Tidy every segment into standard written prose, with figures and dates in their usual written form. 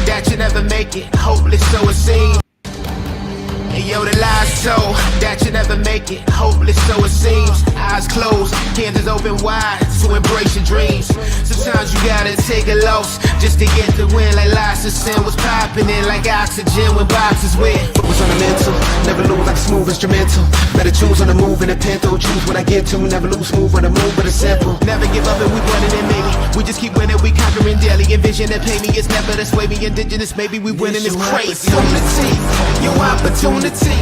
That you never make it, hopeless so it seems. And yo, the lies told that you never make it, hopeless so it seems. Eyes closed, hands open wide to embrace your dreams. Sometimes you gotta take a loss just to get the win. Like license sin was popping in like oxygen when boxes wet. Focus on the mental, never lose like a smooth instrumental. Better choose on the move in a pinto, choose what I get to. Never lose, move on the move, but it's simple. Never give up and we winning it maybe. We just keep winning, we conquering daily. Envision and pay me, it's never the sway me. Indigenous, maybe we winning is crazy. Your opportunity,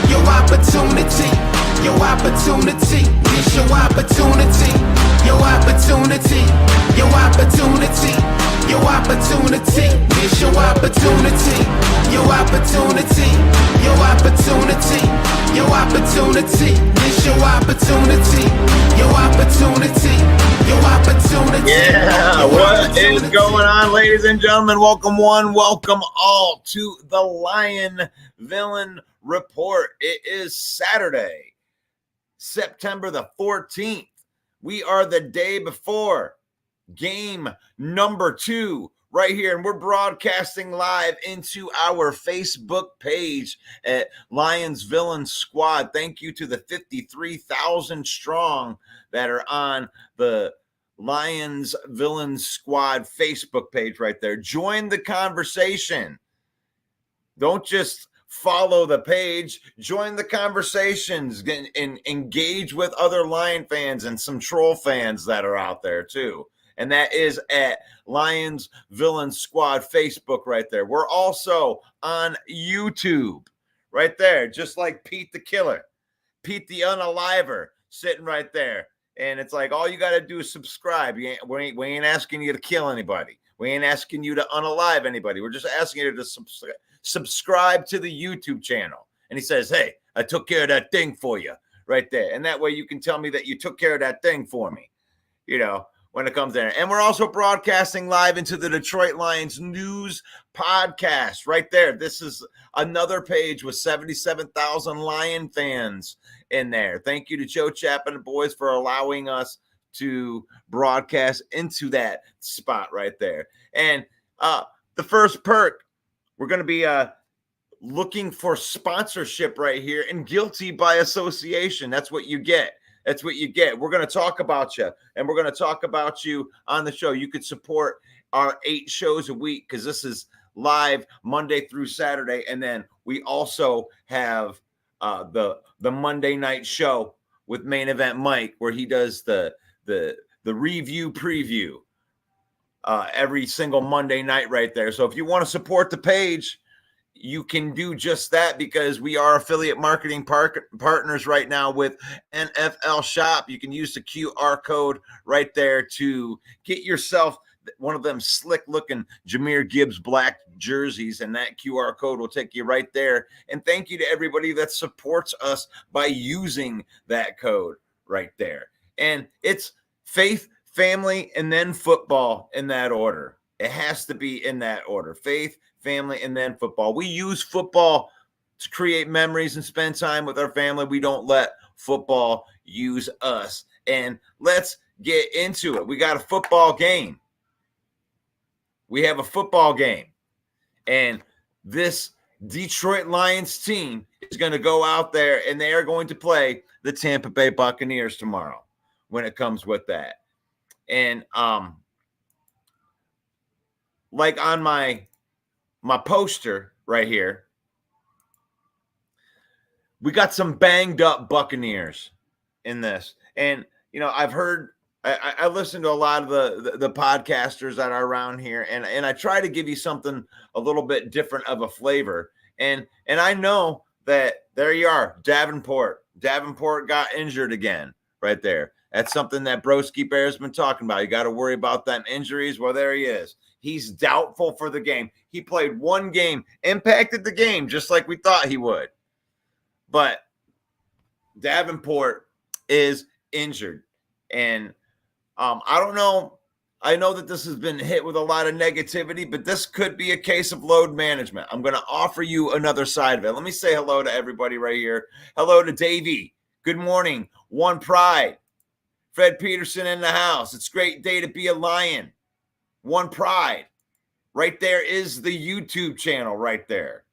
your opportunity, your opportunity. This your opportunity, your opportunity, your opportunity, your opportunity. This your opportunity, your opportunity, your opportunity, your opportunity. This your opportunity, your opportunity, your opportunity. Yeah, what is going on, ladies and gentlemen? Welcome one, welcome all to the Lion Villain Report. It is Saturday, September the 14th. We are the day before game number 2, right here, and we're broadcasting live into our Facebook page at Lions Villain Squad. Thank you to the 53,000 strong that are on the Lions Villain Squad Facebook page right there. Join the conversation. Don't just follow the page, join the conversations and engage with other Lion fans and some troll fans that are out there too. And that is at Lions Villain Squad Facebook right there. We're also on YouTube right there, just like Pete the Killer, Pete the Unaliver sitting right there. And it's like, all you got to do is subscribe. We ain't asking you to kill anybody. We ain't asking you to unalive anybody. We're just asking you to subscribe to the YouTube channel. And he says, hey, I took care of that thing for you right there. And that way you can tell me that you took care of that thing for me, when it comes there. And we're also broadcasting live into the Detroit Lions News Podcast right there. This is another page with 77,000 Lion fans in there. Thank you to Joe Chap and the boys for allowing us to broadcast into that spot right there. And the first perk, we're going to be looking for sponsorship right here, and guilty by association. That's what you get. That's what you get. We're going to talk about you, and we're going to talk about you on the show. You could support our 8 shows a week because this is live Monday through Saturday. And then we also have the Monday night show with Main Event Mike, where he does the review preview every single Monday night right there. So if you want to support the page, you can do just that, because we are affiliate marketing partners right now with NFL Shop. You can use the QR code right there to get yourself one of them slick looking Jahmyr Gibbs black jerseys, and that QR code will take you right there. And thank you to everybody that supports us by using that code right there. And it's faith, family, and then football in that order. It has to be in that order. Faith, family, and then football. We use football to create memories and spend time with our family. We don't let football use us. And let's get into it. We got a football game. We have a football game. And this Detroit Lions team is going to go out there, and they are going to play the Tampa Bay Buccaneers tomorrow when it comes with that. And like on my poster right here, we got some banged up Buccaneers in this. And, I've heard, I listen to a lot of the podcasters that are around here, and I try to give you something a little bit different of a flavor. And I know that there you are, Davenport got injured again right there. That's something that Broski Bear's been talking about. You got to worry about them injuries. Well, there he is. He's doubtful for the game. He played one game, impacted the game just like we thought he would. But Davenport is injured. And I don't know. I know that this has been hit with a lot of negativity, but this could be a case of load management. I'm going to offer you another side of it. Let me say hello to everybody right here. Hello to Davey. Good morning. One Pride. Fred Peterson in the house. It's a great day to be a Lion. One Pride. Right there is the YouTube channel right there.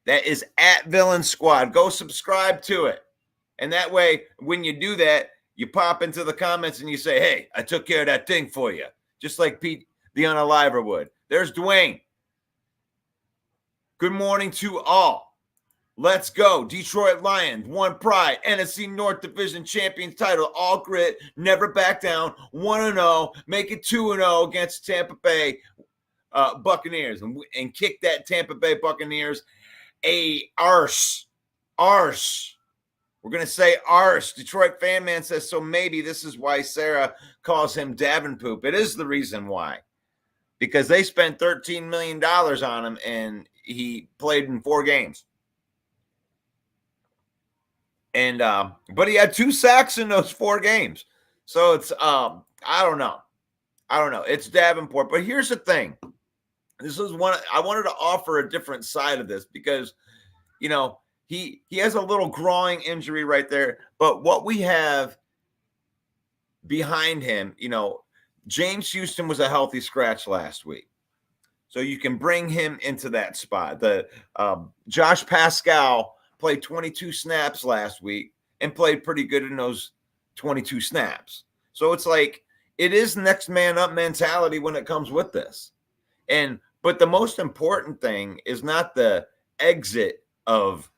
That is at Villain Squad. Go subscribe to it. And that way, when you do that, you pop into the comments and you say, hey, I took care of that thing for you. Just like Pete the Unaliver would. There's Dwayne. Good morning to all. Let's go. Detroit Lions, One Pride, NFC North Division Champions title, all grit, never back down, 1-0, make it 2-0 against Tampa Bay Buccaneers, and kick that Tampa Bay Buccaneers a arse. Arse. We're going to say arse. Detroit Fan Man says, so maybe this is why Sarah calls him Davenpoop. It is the reason why. Because they spent $13 million on him, and he played in 4 games. And but he had 2 sacks in those 4 games. So it's I don't know. It's Davenport. But here's the thing. This is one I wanted to offer a different side of this, because he has a little groin injury right there. But what we have behind him, James Houston was a healthy scratch last week. So you can bring him into that spot. The Josh Pascal played 22 snaps last week and played pretty good in those 22 snaps. So it's like it is next man up mentality when it comes with this. But the most important thing is not the exit of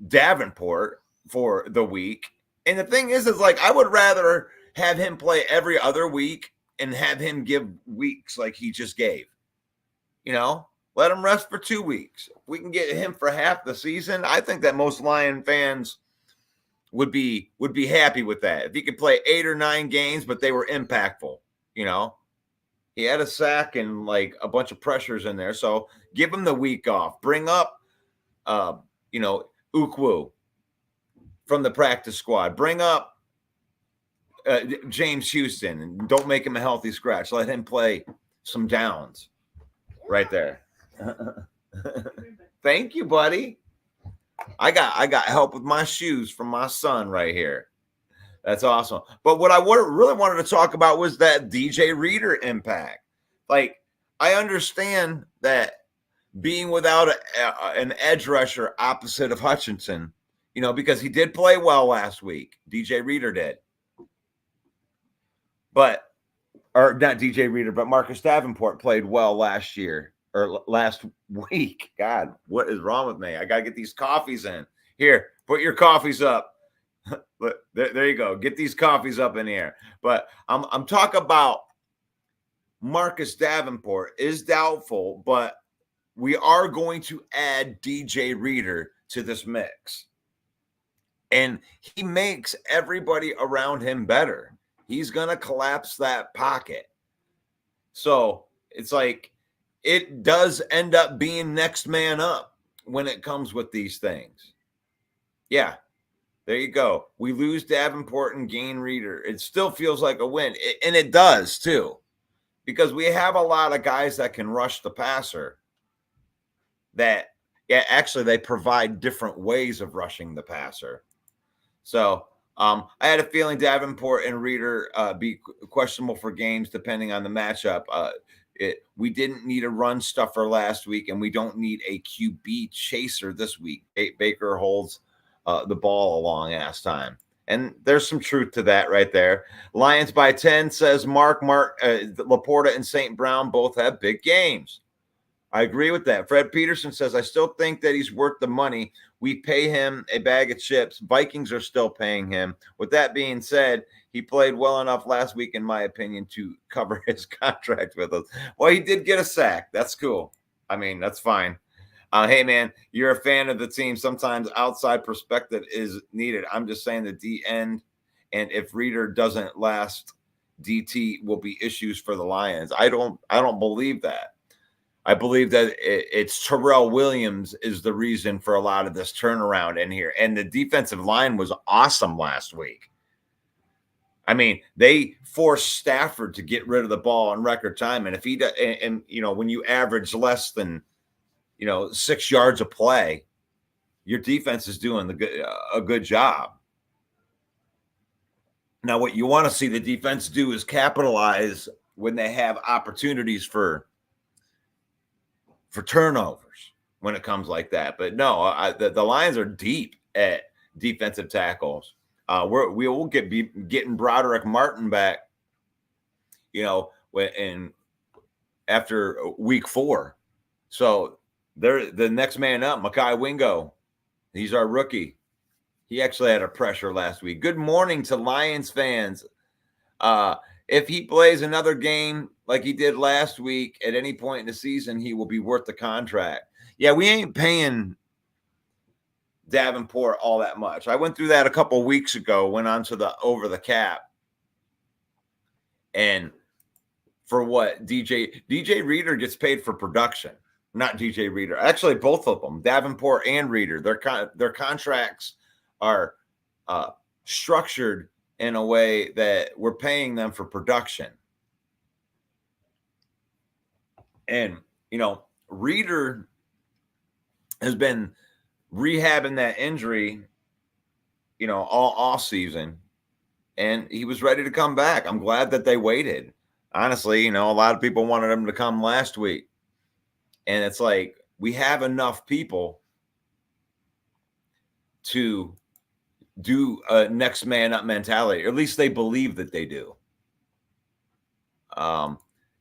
Davenport for the week. And the thing is like I would rather have him play every other week and have him give weeks like he just gave. Let him rest for 2 weeks. If we can get him for half the season, I think that most Lion fans would be happy with that. If he could play 8 or 9 games, but they were impactful, He had a sack and like a bunch of pressures in there. So give him the week off. Bring up Ukwu from the practice squad. Bring up James Houston and don't make him a healthy scratch. Let him play some downs right there. Thank you, buddy. I got help with my shoes from my son right here. That's awesome. But what I really wanted to talk about was that DJ Reader impact. Like, I understand that being without an edge rusher opposite of Hutchinson, because he did play well last week. DJ Reader did. Or not DJ Reader, but Marcus Davenport played well last week. God, what is wrong with me? I got to get these coffees in. Here, put your coffees up. There you go. Get these coffees up in here. But I'm talking about Marcus Davenport is doubtful, but we are going to add DJ Reader to this mix. And he makes everybody around him better. He's going to collapse that pocket. So it's like it does end up being next man up when it comes with these things. Yeah, there you go. We lose Davenport and gain Reader. It still feels like a win. And it does too, because we have a lot of guys that can rush the passer actually they provide different ways of rushing the passer. So I had a feeling Davenport and Reader be questionable for games depending on the matchup. We didn't need a run stuffer last week, and we don't need a QB chaser this week. Baker holds the ball a long ass time. And there's some truth to that right there. Lions by 10 says Mark, Laporta and St. Brown both have big games. I agree with that. Fred Peterson says, I still think that he's worth the money. We pay him a bag of chips. Vikings are still paying him. With that being said, he played well enough last week, in my opinion, to cover his contract with us. Well, he did get a sack. That's cool. I mean, that's fine. Hey, man, you're a fan of the team. Sometimes outside perspective is needed. I'm just saying the D end, and if Reader doesn't last, DT will be issues for the Lions. I don't believe that. I believe that it's Terrell Williams is the reason for a lot of this turnaround in here. And the defensive line was awesome last week. I mean, they forced Stafford to get rid of the ball in record time. And if he does, and when you average less than 6 yards a play, your defense is doing a good job. Now, what you want to see the defense do is capitalize when they have opportunities for turnovers when it comes like that. But no, the Lions are deep at defensive tackles. We will getting Broderick Martin back, after week 4. So they're the next man up. Mekhi Wingo, he's our rookie. He actually had a pressure last week. Good morning to Lions fans. If he plays another game like he did last week at any point in the season, he will be worth the contract. Yeah, we ain't paying Davenport all that much. I went through that a couple of weeks ago, went on to the over the cap. And for what? DJ Reader gets paid for production, not DJ Reader. Actually, both of them, Davenport and Reader, their contracts are structured in a way that we're paying them for production. And, Reader has been rehabbing that injury, all season, and he was ready to come back. I'm glad that they waited. honestly, a lot of people wanted him to come last week. And it's like, we have enough people to do a next man up mentality. Or at least they believe that they do.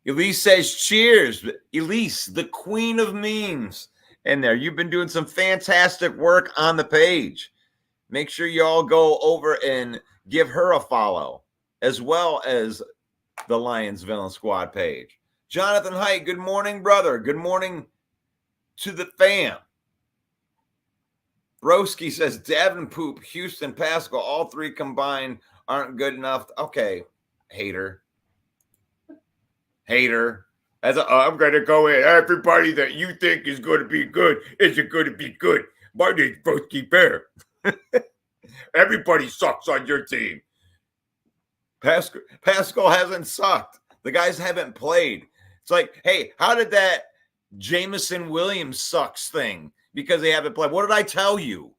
Elise says, cheers. Elise, the queen of memes. In there, you've been doing some fantastic work on the page. Make sure you all go over and give her a follow, as well as the Lions Villain Squad page. Jonathan Height, good morning, brother. Good morning to the fam. Broski says, Davenport, Houston, Pascal, all three combined aren't good enough. Okay, hater. I'm going to go in. Everybody that you think is going to be good isn't going to be good. My name's Broski Bear. Everybody sucks on your team. Pascal hasn't sucked. The guys haven't played. It's like, hey, how did that Jameson Williams sucks thing? Because they haven't played. What did I tell you?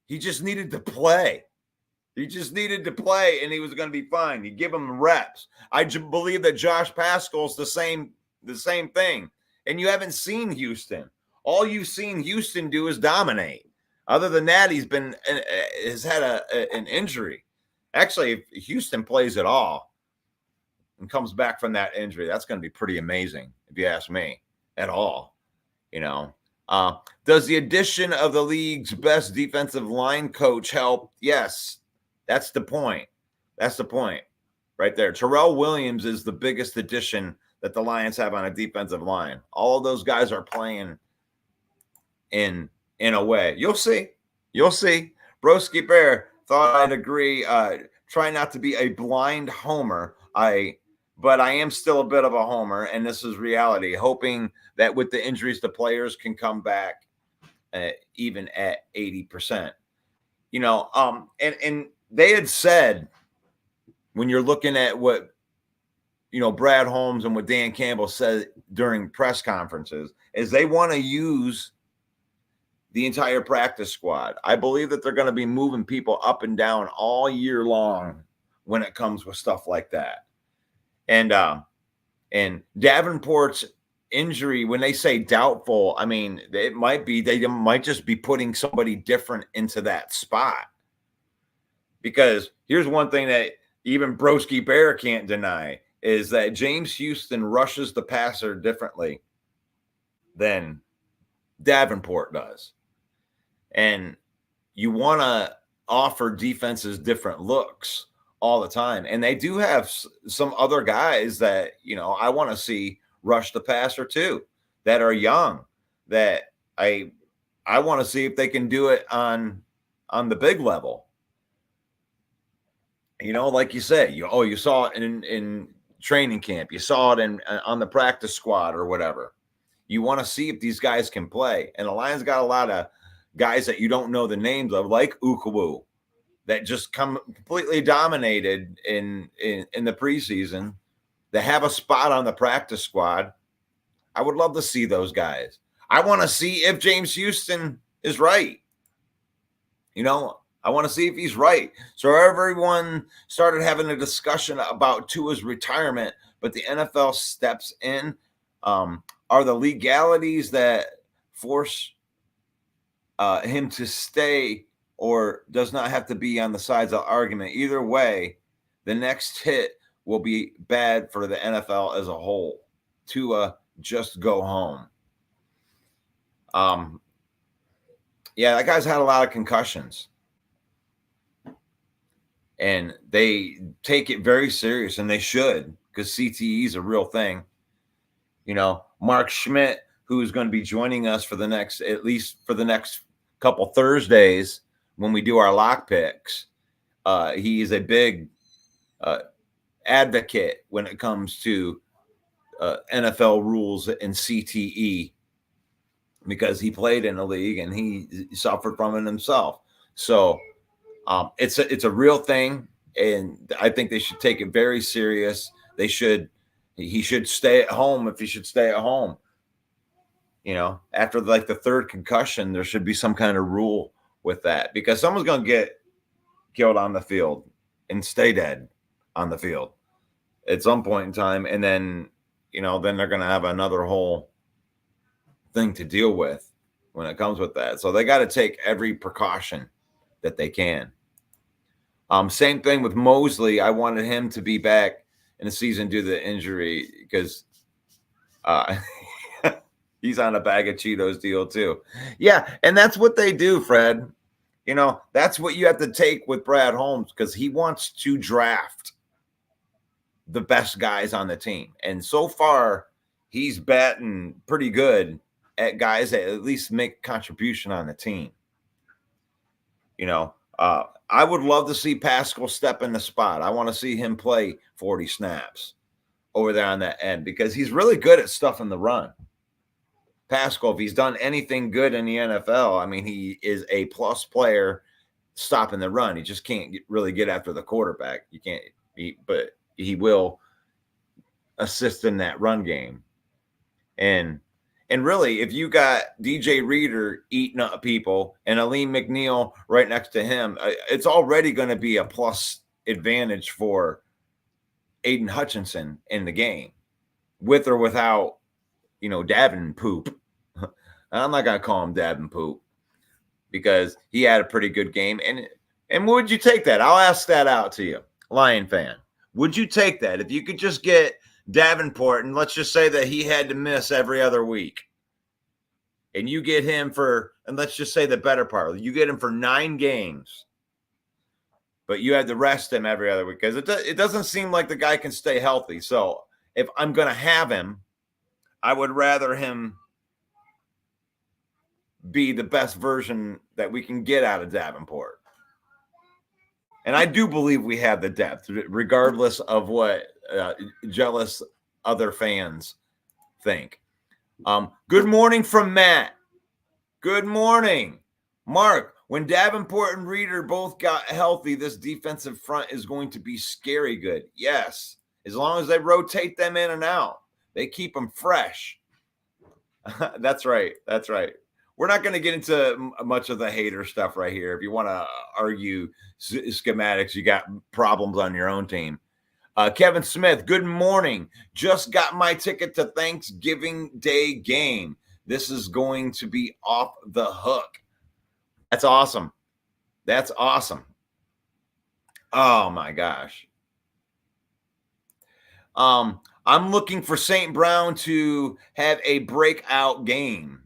He just needed to play. He just needed to play, and he was going to be fine. You give him reps. I believe that Josh Pascal's the same thing. And you haven't seen Houston. All you've seen Houston do is dominate. Other than that, has had an injury. Actually, if Houston plays at all and comes back from that injury, that's going to be pretty amazing, if you ask me, at all. Does the addition of the league's best defensive line coach help? Yes, that's the point. That's the point right there. Terrell Williams is the biggest addition that the Lions have on a defensive line. All of those guys are playing in a way. You'll see. Broski Bear thought I'd agree. Try not to be a blind homer. But I am still a bit of a homer, and this is reality. Hoping that with the injuries, the players can come back even at 80%. And they had said, when you're looking at what Brad Holmes and what Dan Campbell said during press conferences, is they want to use the entire practice squad. I believe that they're going to be moving people up and down all year long when it comes with stuff like that. And Davenport's injury, when they say doubtful, I mean, it might be, they might just be putting somebody different into that spot. Because here's one thing that even Broski Bear can't deny, is that James Houston rushes the passer differently than Davenport does. And you want to offer defenses different looks all the time. And they do have some other guys that, I want to see rush the passer too, that are young, that I want to see if they can do it on the big level. Like you said, you saw it in training camp. You saw it on the practice squad or whatever. You want to see if these guys can play. And the Lions got a lot of guys that you don't know the names of, like Ukuwu, that just completely dominated in the preseason, that have a spot on the practice squad. I would love to see those guys. I want to see if James Houston is right. I want to see if he's right. So everyone started having a discussion about Tua's retirement, but the NFL steps in. Are the legalities that force him to stay or does not have to be on the sides of the argument? Either way, the next hit will be bad for the NFL as a whole. Tua, just go home. Yeah, that guy's had a lot of concussions. And they take it very serious, and they should, because CTE is a real thing. Mark Schmidt, who is going to be joining us at least for the next couple Thursdays when we do our lock picks. He is a big advocate when it comes to NFL rules and CTE, because he played in the league and he suffered from it himself. So it's a real thing, and I think they should take it very serious. He should stay at home if he should stay at home. After like the third concussion, there should be some kind of rule with that, because someone's going to get killed on the field and stay dead on the field. at some point in time, and then then they're going to have another whole thing to deal with when it comes with that. So they got to take every precaution that they can. Same thing with Mosley. I wanted him to be back in the season due to the injury because he's on a bag of Cheetos deal too. Yeah, and that's what they do, Fred. That's what you have to take with Brad Holmes because he wants to draft the best guys on the team. And so far, he's batting pretty good at guys that at least make contribution on the team. I would love to see Pascal step in the spot. I want to see him play 40 snaps over there on that end because he's really good at stuffing the run. Pascal, if he's done anything good in the NFL, I mean, he is a plus player stopping the run. He just can't really get after the quarterback. But he will assist in that run game. And really, if you got DJ Reader eating up people and Aleem McNeil right next to him, it's already going to be a plus advantage for Aiden Hutchinson in the game, with or without, Davenport. I'm not going to call him Davenport because he had a pretty good game. And would you take that? I'll ask that out to you, Lion fan. Would you take that if you could just get Davenport, and let's just say that he had to miss every other week, and you get him and let's just say the better part, you get him for 9 games, but you had to rest him every other week because it doesn't seem like the guy can stay healthy. So if I'm going to have him, I would rather him be the best version that we can get out of Davenport. And I do believe we have the depth, regardless of what jealous other fans think. Good morning from Matt. Good morning. Mark, when Davenport and Reader both got healthy, this defensive front is going to be scary good. Yes, as long as they rotate them in and out. They keep them fresh. That's right. That's right. We're not going to get into much of the hater stuff right here. If you want to argue schematics, you got problems on your own team. Kevin Smith, good morning. Just got my ticket to Thanksgiving Day game. This is going to be off the hook. That's awesome. That's awesome. Oh, my gosh. I'm looking for St. Brown to have a breakout game.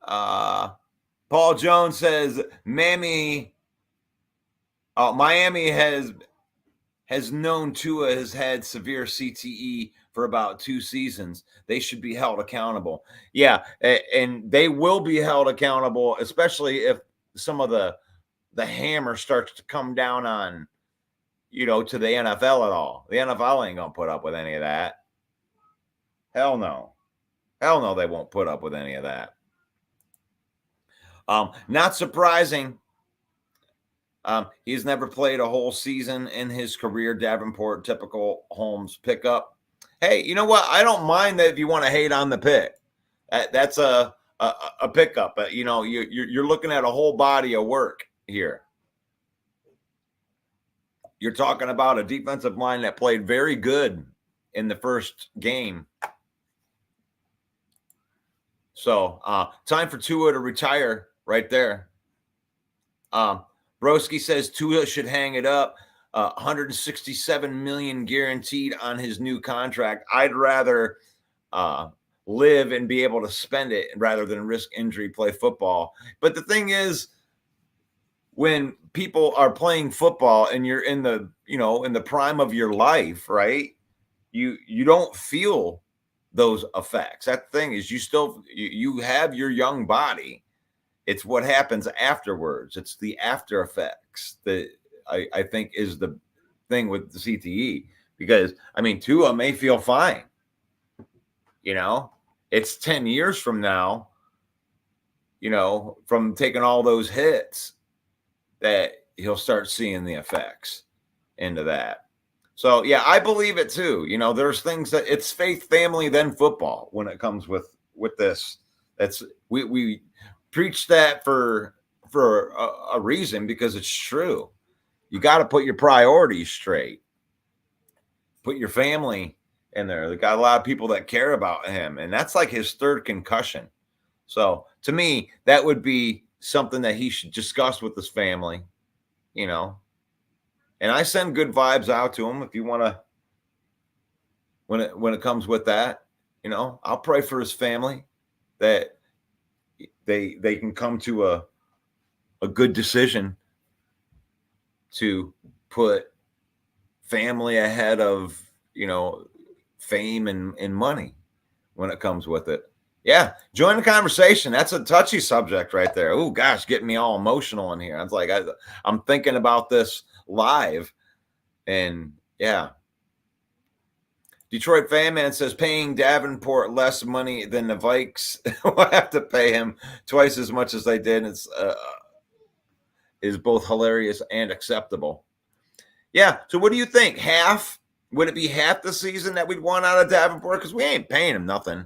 Paul Jones says, Miami has known Tua has had severe CTE for about 2 seasons. They should be held accountable. Yeah, and they will be held accountable, especially if some of the hammer starts to come down on, to the NFL at all. The NFL ain't going to put up with any of that. Hell no. Hell no, they won't put up with any of that. Not surprising. He's never played a whole season in his career. Davenport, typical Holmes pickup. Hey, you know what? I don't mind that if you want to hate on the pick. That's a pickup. You're looking at a whole body of work here. You're talking about a defensive line that played very good in the first game. So time for Tua to retire right there. Broski says Tua should hang it up. $167 million guaranteed on his new contract. I'd rather live and be able to spend it rather than risk injury, play football. But the thing is, when people are playing football and you're in the prime of your life, right? You don't feel those effects. That thing is, you have your young body. It's what happens afterwards. It's the after effects that I think is the thing with the CTE, because Tua may feel fine. It's 10 years from now, from taking all those hits, that he'll start seeing the effects into that. So yeah, I believe it too. There's things that it's faith, family, then football when it comes with this. That's we preach that for a reason, because it's true. You got to put your priorities straight. Put your family in there. They got a lot of people that care about him, and that's like his third concussion. So to me, that would be something that he should discuss with his family, you know. And I send good vibes out to him if you want to. When it comes with that, you know, I'll pray for his family that they can come to a good decision to put family ahead of, you know, fame and money when it comes with it. Yeah, join the conversation. That's a touchy subject right there. Oh gosh, getting me all emotional in here. I was like, I'm thinking about this live, and yeah. Detroit Fan Man says paying Davenport less money than the Vikes will have to pay him twice as much as they did. It's is both hilarious and acceptable. Yeah. So what do you think? Half? Would it be half the season that we'd want out of Davenport? Because we ain't paying him nothing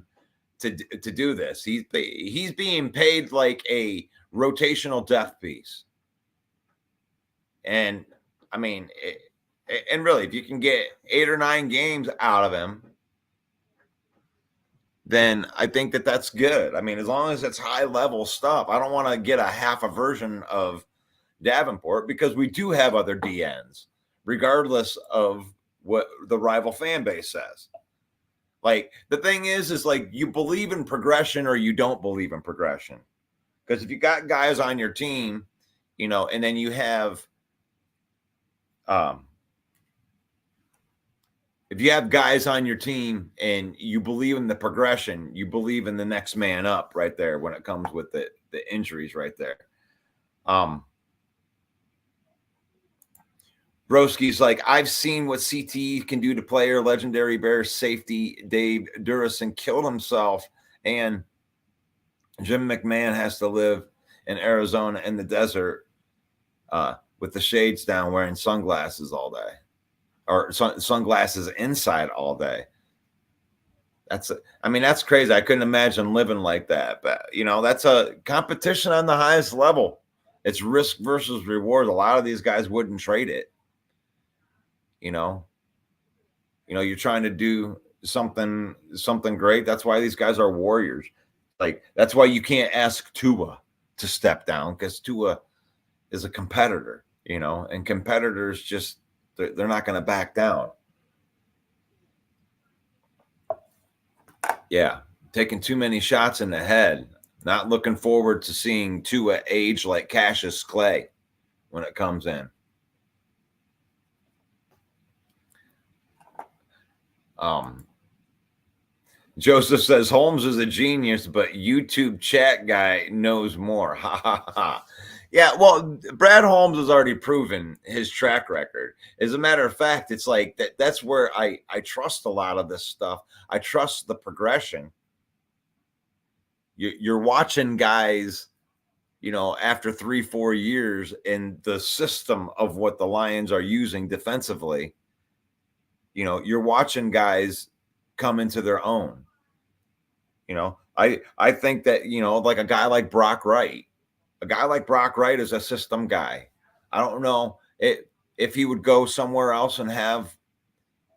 to do this. He's being paid like a rotational depth piece. And I mean, and really, if you can get 8 or 9 games out of him, then I think that that's good. I mean, as long as it's high level stuff, I don't want to get a half a version of Davenport, because we do have other DNs, regardless of what the rival fan base says. Like, the thing is like, you believe in progression or you don't believe in progression. Because if you got guys on your team, you know, and then you have, if you have guys on your team and you believe in the progression, you believe in the next man up right there when it comes with the injuries right there. Broski's like, I've seen what CTE can do to player. Legendary Bears safety Dave Durison killed himself, and Jim McMahon has to live in Arizona in the desert with the shades down, wearing sunglasses all day, or sunglasses inside all day. I mean, that's crazy. I couldn't imagine living like that. But, you know, that's a competition on the highest level. It's risk versus reward. A lot of these guys wouldn't trade it. You know, you're trying to do something great. That's why these guys are warriors. Like, that's why you can't ask Tua to step down, because Tua is a competitor, you know, and competitors just, they're not going to back down. Yeah. Taking too many shots in the head. Not looking forward to seeing Tua age like Cassius Clay when it comes in. Joseph says Holmes is a genius, but YouTube chat guy knows more. Ha ha ha. Yeah, well, Brad Holmes has already proven his track record. As a matter of fact, it's like that's where I trust a lot of this stuff. I trust the progression. You're watching guys, you know, after 3-4 years in the system of what the Lions are using defensively. You know, you're watching guys come into their own. You know, I think that, you know, like a guy like Brock Wright. A guy like Brock Wright is a system guy. I don't know if he would go somewhere else and have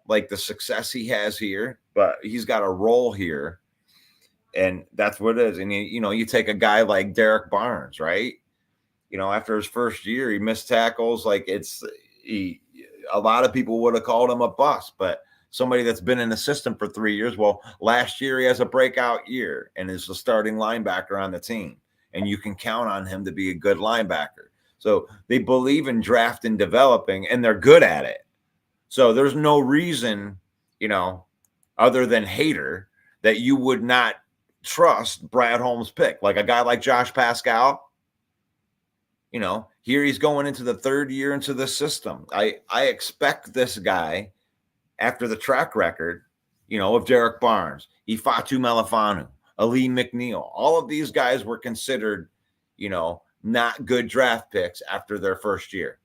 like the success he has here, but he's got a role here, and that's what it is. And you know, you take a guy like Derek Barnes, right? You know, after his first year, he missed tackles. Like, a lot of people would have called him a bust, but somebody that's been in the system for 3 years. Well, last year he has a breakout year and is the starting linebacker on the team. And you can count on him to be a good linebacker. So they believe in draft and developing, and they're good at it. So there's no reason, you know, other than hater, that you would not trust Brad Holmes' pick. Like a guy like Josh Pascal, you know, here he's going into the 3rd year into the system. I expect this guy, after the track record, you know, of Derek Barnes, Ifeatu Melifonwu, Ali McNeil, all of these guys were considered, you know, not good draft picks after their first year.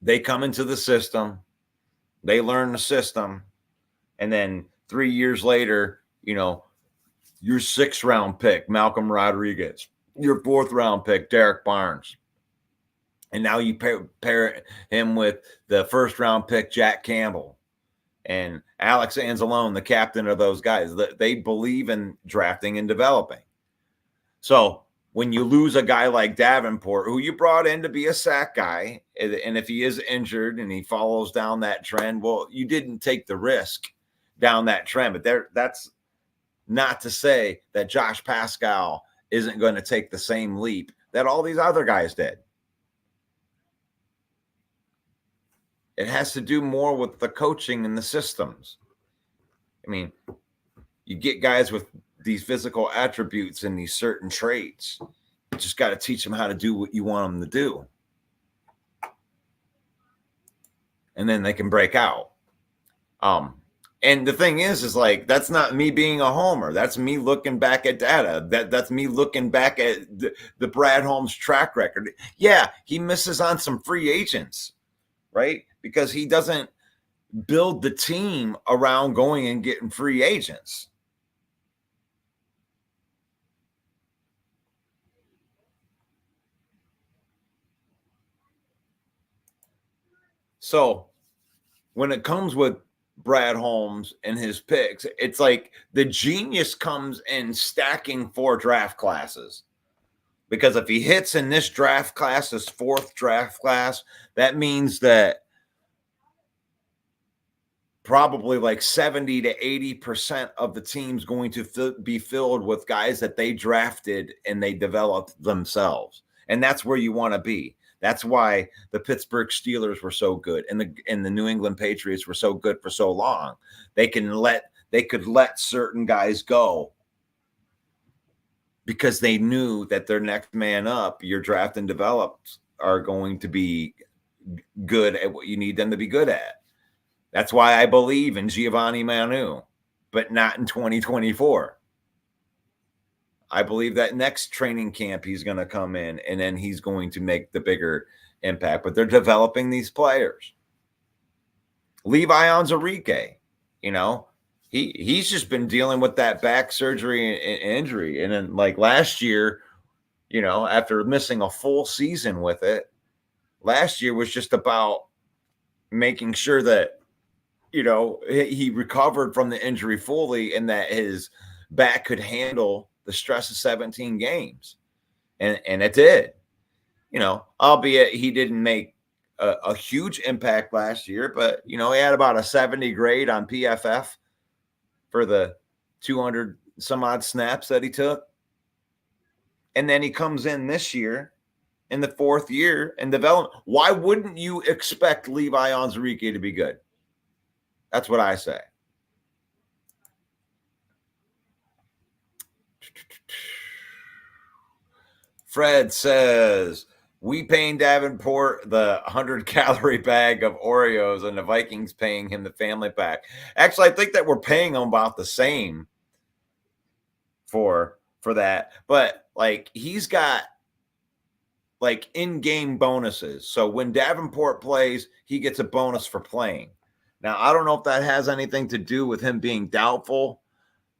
They come into the system, they learn the system, and then 3 years later, you know, your 6th round pick, Malcolm Rodriguez, your 4th round pick, Derek Barnes. And now you pair him with the first round pick, Jack Campbell, and Alex Anzalone, the captain of those guys. They believe in drafting and developing. So when you lose a guy like Davenport, who you brought in to be a sack guy, and if he is injured and he follows down that trend, well, you didn't take the risk down that trend. But that's not to say that Josh Pascal isn't going to take the same leap that all these other guys did. It has to do more with the coaching and the systems. I mean, you get guys with these physical attributes and these certain traits. You just got to teach them how to do what you want them to do. And then they can break out. And the thing is like, that's not me being a homer. That's me looking back at data. That's me looking back at the Brad Holmes track record. Yeah, he misses on some free agents, right? Because he doesn't build the team around going and getting free agents. So when it comes with Brad Holmes and his picks, it's like the genius comes in stacking 4 draft classes. Because if he hits in this draft class, this 4th draft class, that means that probably like 70 to 80% of the team's going to be filled with guys that they drafted and they developed themselves. And that's where you want to be. That's why the Pittsburgh Steelers were so good and the New England Patriots were so good for so long. They could let certain guys go because they knew that their next man up, your draft and develops, are going to be good at what you need them to be good at. That's why I believe in Giovanni Manu, but not in 2024. I believe that next training camp he's going to come in and then he's going to make the bigger impact. But they're developing these players. Levi Onwuzurike, he's just been dealing with that back surgery and injury. And then like last year, after missing a full season with it, last year was just about making sure that, he recovered from the injury fully and that his back could handle the stress of 17 games. And it did, albeit he didn't make a huge impact last year, but, he had about a 70 grade on PFF for the 200 some odd snaps that he took. And then he comes in this year in the 4th year and develop. Why wouldn't you expect Levi Onwuzurike to be good? That's what I say. Fred says, we paying Davenport the 100-calorie bag of Oreos and the Vikings paying him the family pack. Actually, I think that we're paying him about the same for that. But like he's got like in-game bonuses. So when Davenport plays, he gets a bonus for playing. Now, I don't know if that has anything to do with him being doubtful,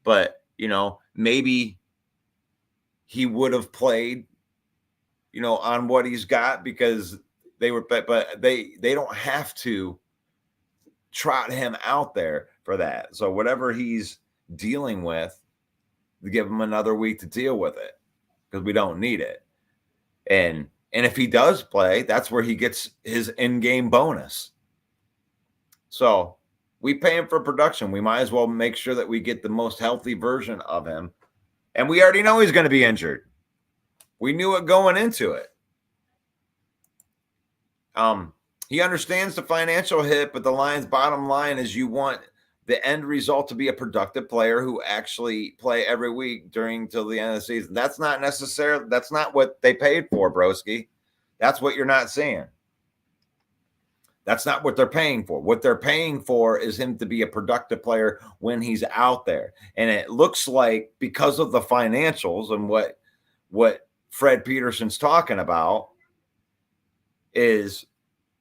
but, maybe he would have played, on what he's got because they were, but they don't have to trot him out there for that. So whatever he's dealing with, give him another week to deal with it because we don't need it. And if he does play, that's where he gets his in-game bonus. So we pay him for production. We might as well make sure that we get the most healthy version of him. And we already know he's going to be injured. We knew it going into it. He understands the financial hit, but the Lions' bottom line is you want the end result to be a productive player who actually play every week till the end of the season. That's not what they paid for, broski. That's what you're not seeing. That's not what they're paying for. What they're paying for is him to be a productive player when he's out there. And it looks like because of the financials and what Fred Peterson's talking about is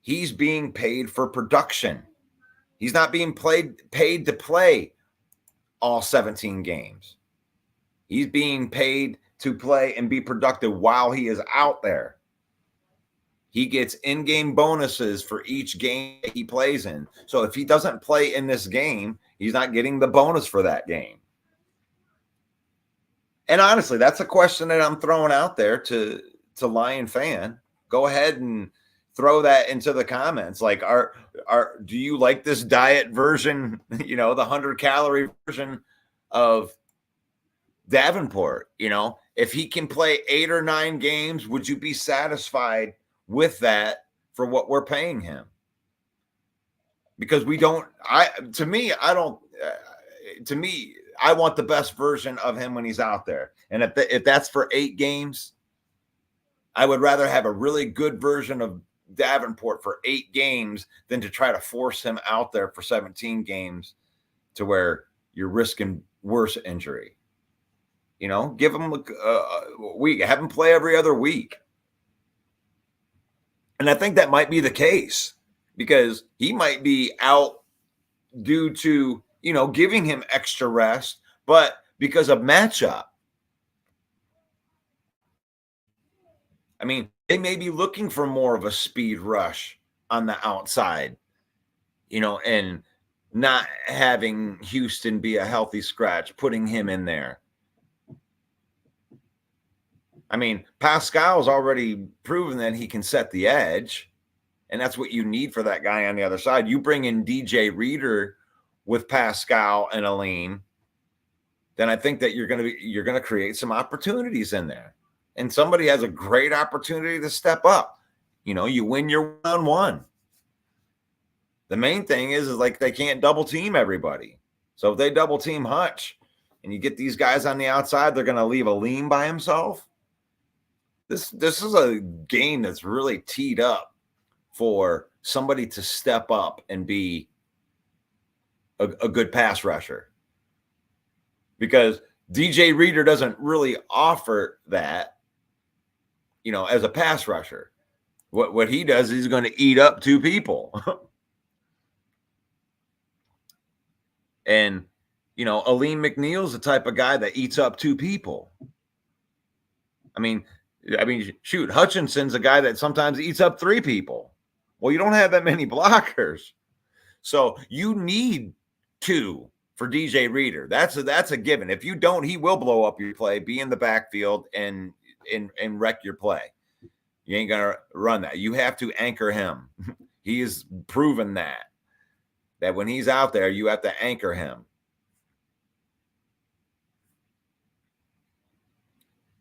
he's being paid for production. He's not being paid to play all 17 games. He's being paid to play and be productive while he is out there. he gets in-game bonuses for each game he plays in. So if he doesn't play in this game, he's not getting the bonus for that game. And honestly, that's a question that I'm throwing out there to Lion fan. Go ahead and throw that into the comments. Like, do you like this diet version, the 100-calorie version of Davenport? If he can play 8 or 9 games, would you be satisfied with that for what we're paying him? Because I want the best version of him when he's out there. And if that's for 8 games, I would rather have a really good version of Davenport for 8 games than to try to force him out there for 17 games to where you're risking worse injury. Give him a week, have him play every other week. And I think that might be the case because he might be out due to, giving him extra rest, but because of matchup. I mean, they may be looking for more of a speed rush on the outside, and not having Houston be a healthy scratch, putting him in there. I mean, Pascal's already proven that he can set the edge, and that's what you need for that guy on the other side. You bring in DJ Reader with Pascal and Aline, then I think that you're going to create some opportunities in there. And somebody has a great opportunity to step up. You win your one-on-one. The main thing is like they can't double team everybody. So if they double team Hutch and you get these guys on the outside, they're going to leave Aline by himself. This is a game that's really teed up for somebody to step up and be a good pass rusher. Because DJ Reader doesn't really offer that, as a pass rusher. What he does is he's going to eat up 2 people. And, Aline McNeil's the type of guy that eats up 2 people. I mean, shoot, Hutchinson's a guy that sometimes eats up 3 people. Well, you don't have that many blockers. So you need 2 for DJ Reader. That's a given. If you don't, he will blow up your play, be in the backfield and wreck your play. You ain't going to run that. You have to anchor him. He has proven that when he's out there, you have to anchor him.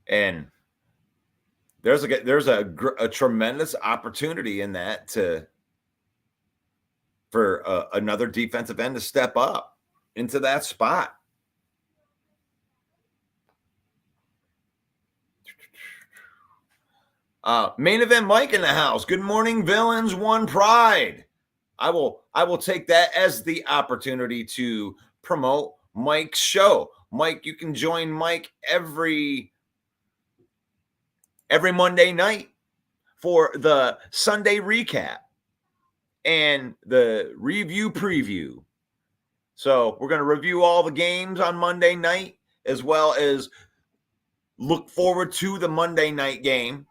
And there's a tremendous opportunity in that for another defensive end to step up into that spot. Main event Mike in the house. Good morning, villains. One pride. I will take that as the opportunity to promote Mike's show. Mike, you can join Mike every Monday night for the Sunday recap and the review preview. So we're going to review all the games on Monday night, as well as look forward to the Monday night game.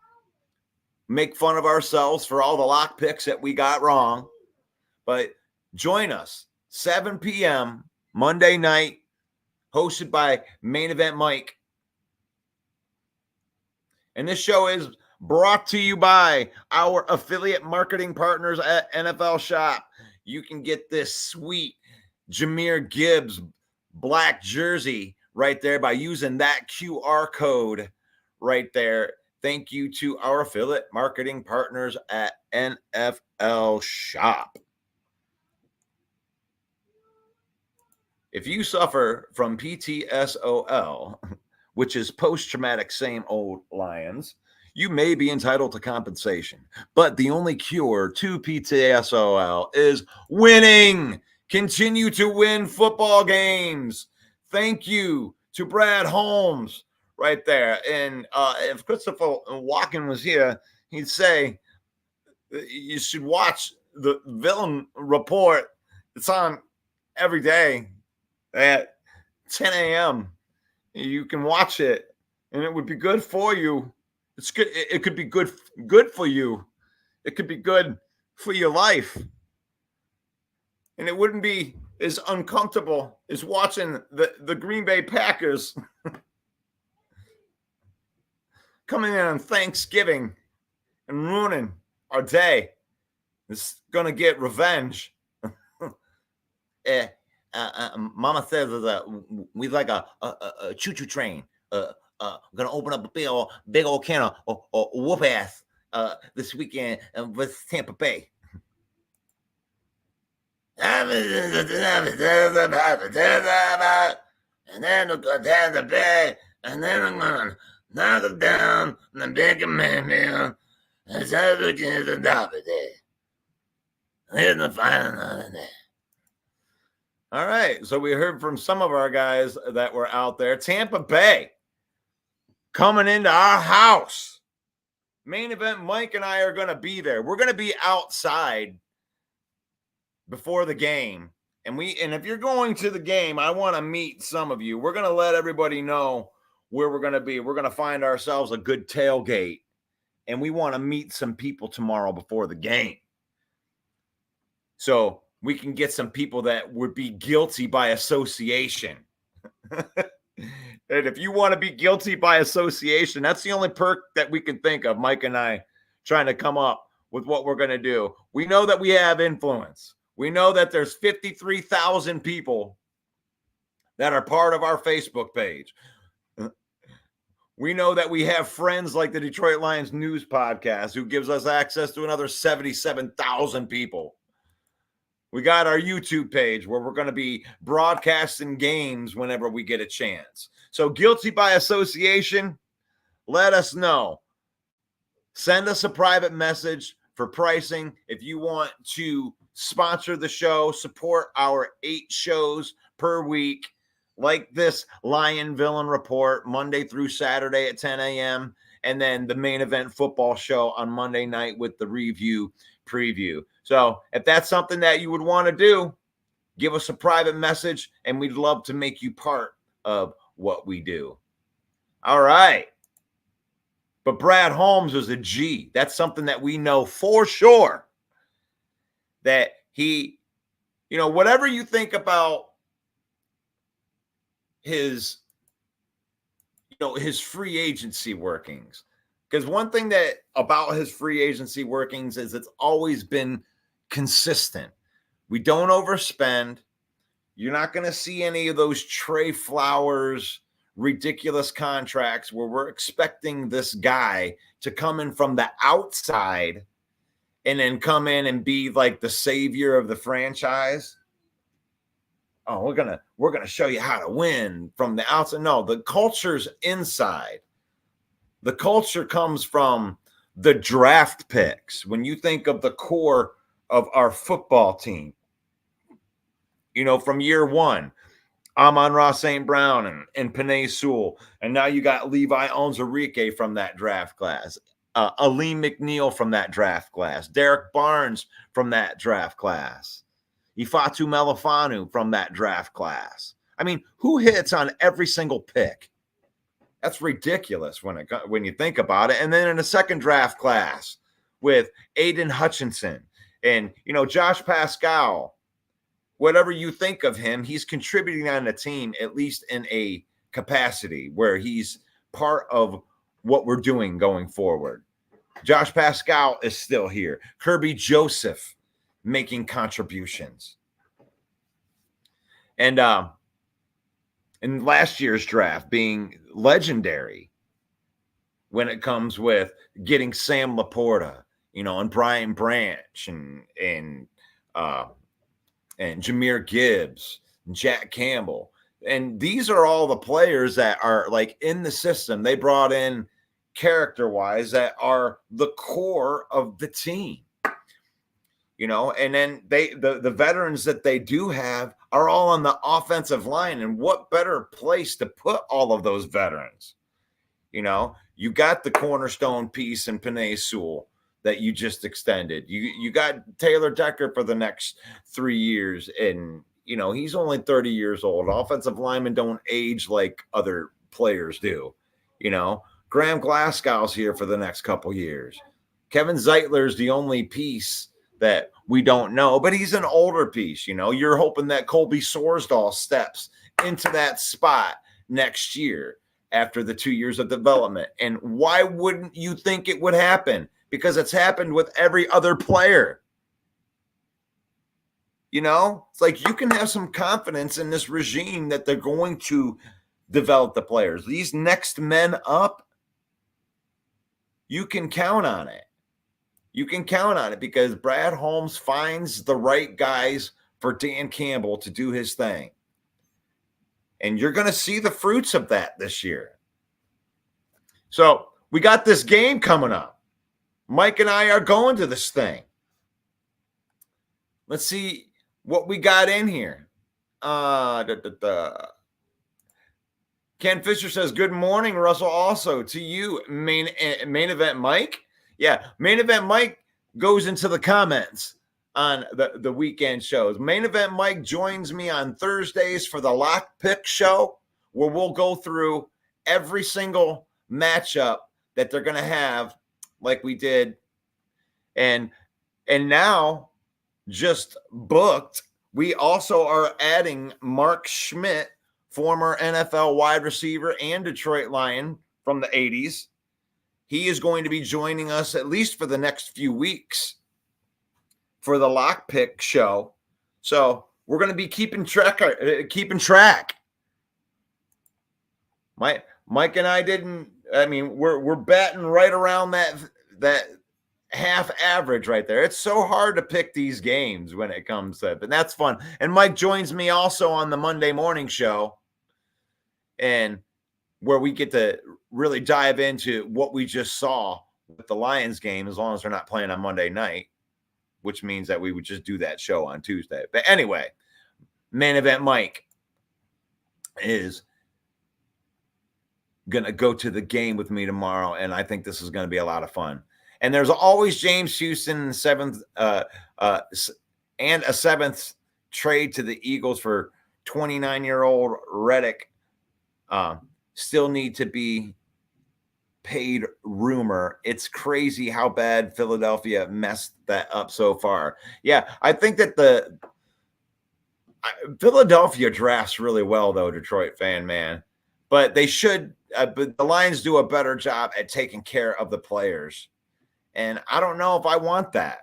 Make fun of ourselves for all the lock picks that we got wrong. But join us, 7 p.m. Monday night, hosted by Main Event Mike. And this show is brought to you by our affiliate marketing partners at NFL Shop. You can get this sweet Jahmyr Gibbs black jersey right there by using that QR code right there. Thank you to our affiliate marketing partners at NFL Shop. If you suffer from PTSOL, which is post-traumatic same old lions, you may be entitled to compensation. But the only cure to PTSOL is winning. Continue to win football games. Thank you to Brad Holmes right there. And if Christopher Walken was here, he'd say you should watch the Villain Report. It's on every day at 10 a.m. You can watch it, and it would be good for you. It's good. It could be good for you It could be good for your life. And it wouldn't be as uncomfortable as watching the Green Bay Packers coming in on Thanksgiving and ruining our day. It's going to get revenge. Mama says that we like a choo-choo train. Going to open up a big old can of whoop ass this weekend with Tampa Bay. And then we'll go down the bay, and then I'm going to knock it down and the big man. That's how we get the top of it. Here's the final day. All right. So we heard from some of our guys that were out there. Tampa Bay coming into our house. Main event, Mike and I are going to be there. We're going to be outside before the game. And if you're going to the game, I want to meet some of you. We're going to let everybody know where we're going to be. We're going to find ourselves a good tailgate. And we want to meet some people tomorrow before the game. So we can get some people that would be guilty by association. And if you want to be guilty by association, that's the only perk that we can think of, Mike and I, trying to come up with what we're going to do. We know that we have influence. We know that there's 53,000 people that are part of our Facebook page. We know that we have friends like the Detroit Lions News Podcast who gives us access to another 77,000 people. We got our YouTube page where we're going to be broadcasting games whenever we get a chance. So guilty by association, let us know. Send us a private message for pricing. If you want to sponsor the show, support our 8 shows per week, like this Lion Villain Report, Monday through Saturday at 10 a.m., and then the main event football show on Monday night with the review preview. So if that's something that you would want to do, give us a private message, and we'd love to make you part of what we do. All right. But Brad Holmes is a G. That's something that we know for sure. That he, whatever you think about his free agency workings. Because one thing that about his free agency workings is it's always been consistent. We don't overspend. You're not going to see any of those Trey Flowers ridiculous contracts where we're expecting this guy to come in from the outside and then come in and be like the savior of the franchise. Oh, we're gonna show you how to win from the outside. No, the culture's inside. The culture comes from the draft picks. When you think of the core of our football team, from year one, Amon-Ra St. Brown and Penei Sewell, and now you got Levi Onwuzurike from that draft class, Aleem McNeil from that draft class, Derek Barnes from that draft class, Ifeatu Melifonwu from that draft class. I mean, who hits on every single pick? That's ridiculous when you think about it. And then in the second draft class with Aiden Hutchinson and, Josh Pascal, whatever you think of him, he's contributing on the team, at least in a capacity where he's part of what we're doing going forward. Josh Pascal is still here. Kirby Joseph making contributions. And in last year's draft being legendary when it comes with getting Sam Laporta, and Brian Branch and Jahmyr Gibbs, and Jack Campbell. And these are all the players that are like in the system. They brought in character-wise that are the core of the team. And then the veterans that they do have are all on the offensive line. And what better place to put all of those veterans? You got the cornerstone piece in Penei Sewell that you just extended. You got Taylor Decker for the next 3 years. And, he's only 30 years old. Offensive linemen don't age like other players do. Graham Glasgow's here for the next couple years. Kevin Zeitler is the only piece that we don't know, but he's an older piece. You're hoping that Colby Sorsdahl steps into that spot next year after the 2 years of development. And why wouldn't you think it would happen? Because it's happened with every other player. It's like you can have some confidence in this regime that they're going to develop the players. These next men up, you can count on it. You can count on it because Brad Holmes finds the right guys for Dan Campbell to do his thing. And you're going to see the fruits of that this year. So we got this game coming up. Mike and I are going to this thing. Let's see what we got in here. Ken Fisher says, good morning, Russell. Also to you, main event Mike. Yeah, main event Mike goes into the comments on the weekend shows. Main event Mike joins me on Thursdays for the Lock Pick show, where we'll go through every single matchup that they're going to have like we did. And now just booked, we also are adding Mark Schmidt, former NFL wide receiver and Detroit Lion from the 80s. He is going to be joining us at least for the next few weeks for the Lock Pick show. So we're going to be keeping track. Mike and I we're batting right around that half average right there. It's so hard to pick these games when it comes to it, but that's fun. And Mike joins me also on the Monday morning show, and where we get to really dive into what we just saw with the Lions game, as long as they're not playing on Monday night, which means that we would just do that show on Tuesday. But anyway, main event Mike is going to go to the game with me tomorrow, and I think this is going to be a lot of fun. And there's always James Houston and a seventh trade to the Eagles for 29-year-old Reddick. Still need to be paid rumor. It's crazy how bad Philadelphia messed that up so far. Yeah, I think that Philadelphia drafts really well, though, Detroit fan, man. But they should, but the Lions do a better job at taking care of the players. And I don't know if I want that.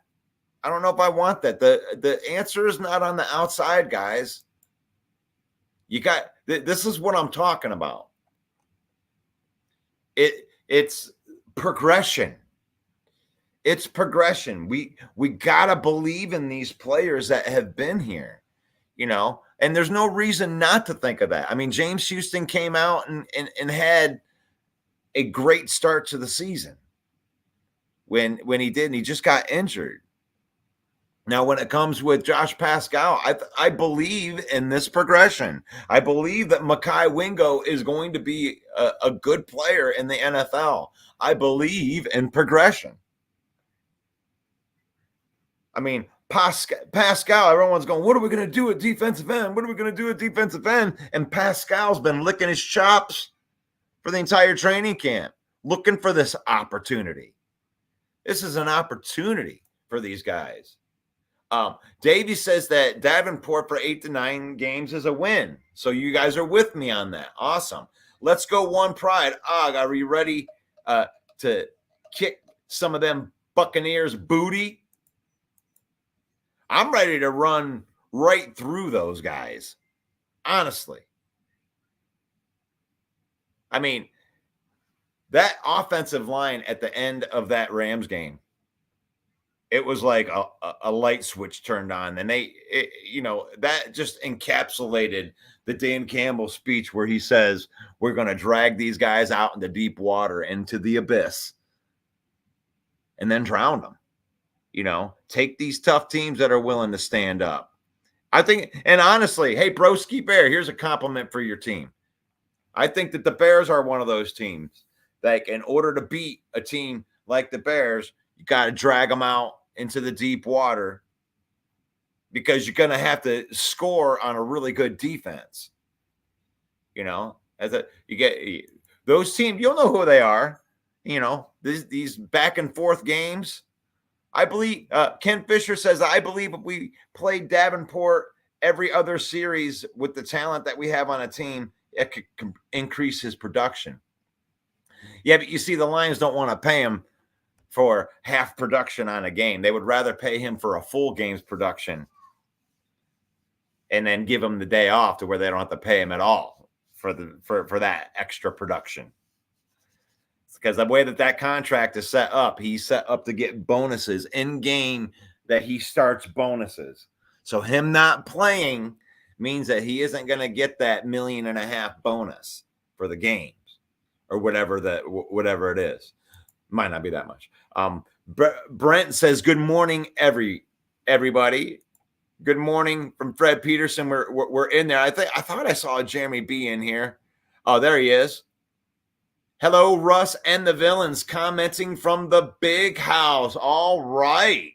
The answer is not on the outside, guys. This is what I'm talking about. It's progression. It's progression. We gotta believe in these players that have been here, and there's no reason not to think of that. I mean, James Houston came out and had a great start to the season when he did, and he just got injured. Now, when it comes with Josh Pascal, I believe in this progression. I believe that Mekhi Wingo is going to be a good player in the NFL. I believe in progression. I mean, Pascal, everyone's going, what are we going to do at defensive end? What are we going to do at defensive end? And Pascal's been licking his chops for the entire training camp, looking for this opportunity. This is an opportunity for these guys. Davey says that Davenport for 8 to 9 games is a win. So you guys are with me on that. Awesome. Let's go One Pride. Are you ready to kick some of them Buccaneers booty? I'm ready to run right through those guys. Honestly. I mean, that offensive line at the end of that Rams game, it was like a light switch turned on. And that just encapsulated the Dan Campbell speech where he says, we're going to drag these guys out into deep water, into the abyss, and then drown them. Take these tough teams that are willing to stand up. I think, and honestly, hey, Broski Bear, here's a compliment for your team. I think that the Bears are one of those teams that in order to beat a team like the Bears, you got to drag them out into the deep water because you're going to have to score on a really good defense. You get those teams, you'll know who they are. these back and forth games. I believe Ken Fisher says, I believe if we played Davenport every other series with the talent that we have on a team, it could increase his production. Yeah, but you see, the Lions don't want to pay him for half production on a game. They would rather pay him for a full game's production and then give him the day off to where they don't have to pay him at all for that extra production. Because the way that contract is set up, he's set up to get bonuses in game that he starts bonuses. So him not playing means that he isn't going to get that $1.5 million bonus for the games or whatever it is. Might not be that much. Brent says, good morning, everybody. Good morning from Fred Peterson. We're in there. I thought I saw Jeremy B in here. Oh, there he is. Hello, Russ and the villains commenting from the big house. All right.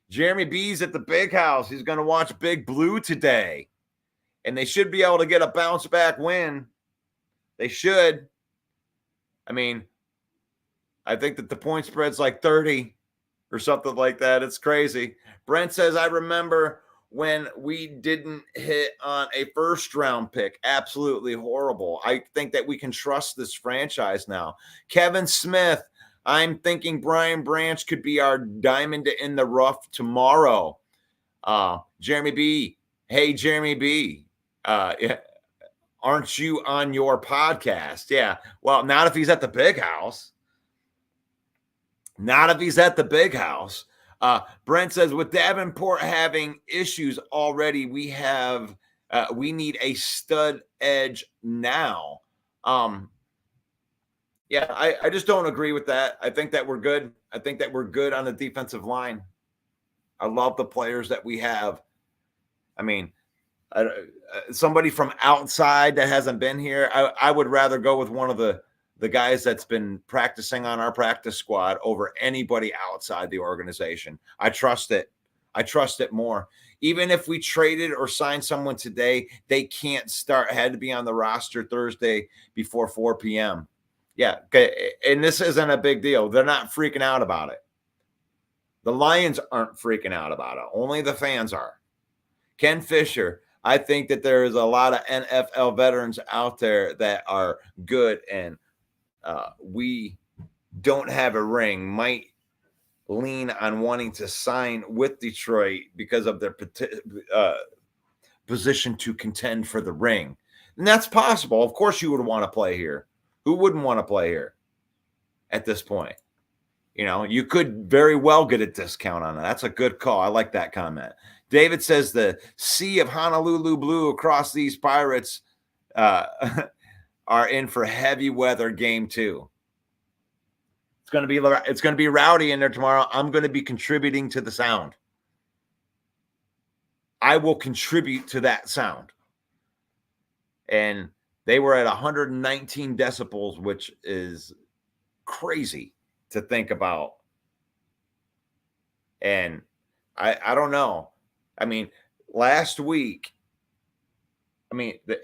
Jeremy B's at the big house. He's going to watch Big Blue today. And they should be able to get a bounce back win. They should. I mean, I think that the point spread's like 30 or something like that. It's crazy. Brent says, I remember when we didn't hit on a first-round pick. Absolutely horrible. I think that we can trust this franchise now. Kevin Smith, I'm thinking Brian Branch could be our diamond in the rough tomorrow. Jeremy B. Hey, Jeremy B. Aren't you on your podcast? Yeah. Well, not if he's at the big house. Not if he's at the big house. Brent says, with Davenport having issues already, we need a stud edge now. Yeah, I just don't agree with that. I think that we're good. I think that we're good on the defensive line. I love the players that we have. I mean, somebody from outside that hasn't been here, I would rather go with one of the guys that's been practicing on our practice squad over anybody outside the organization. I trust it. I trust it more. Even if we traded or signed someone today, they can't start, had to be on the roster Thursday before 4 p.m. Yeah. Okay. And this isn't a big deal. They're not freaking out about it. The Lions aren't freaking out about it. Only the fans are. Ken Fisher, I think that there is a lot of NFL veterans out there that are good, and we don't have a ring, might lean on wanting to sign with Detroit because of their position to contend for the ring. And that's possible. Of course you would want to play here. Who wouldn't want to play here at this point? You could very well get a discount on it. That's a good call. I like that comment. David says the sea of Honolulu blue across these Pirates are in for heavy weather game 2. It's going to be rowdy in there tomorrow. I'm going to be contributing to the sound. I will contribute to that sound. And they were at 119 decibels, which is crazy to think about. And I don't know. I mean, last week,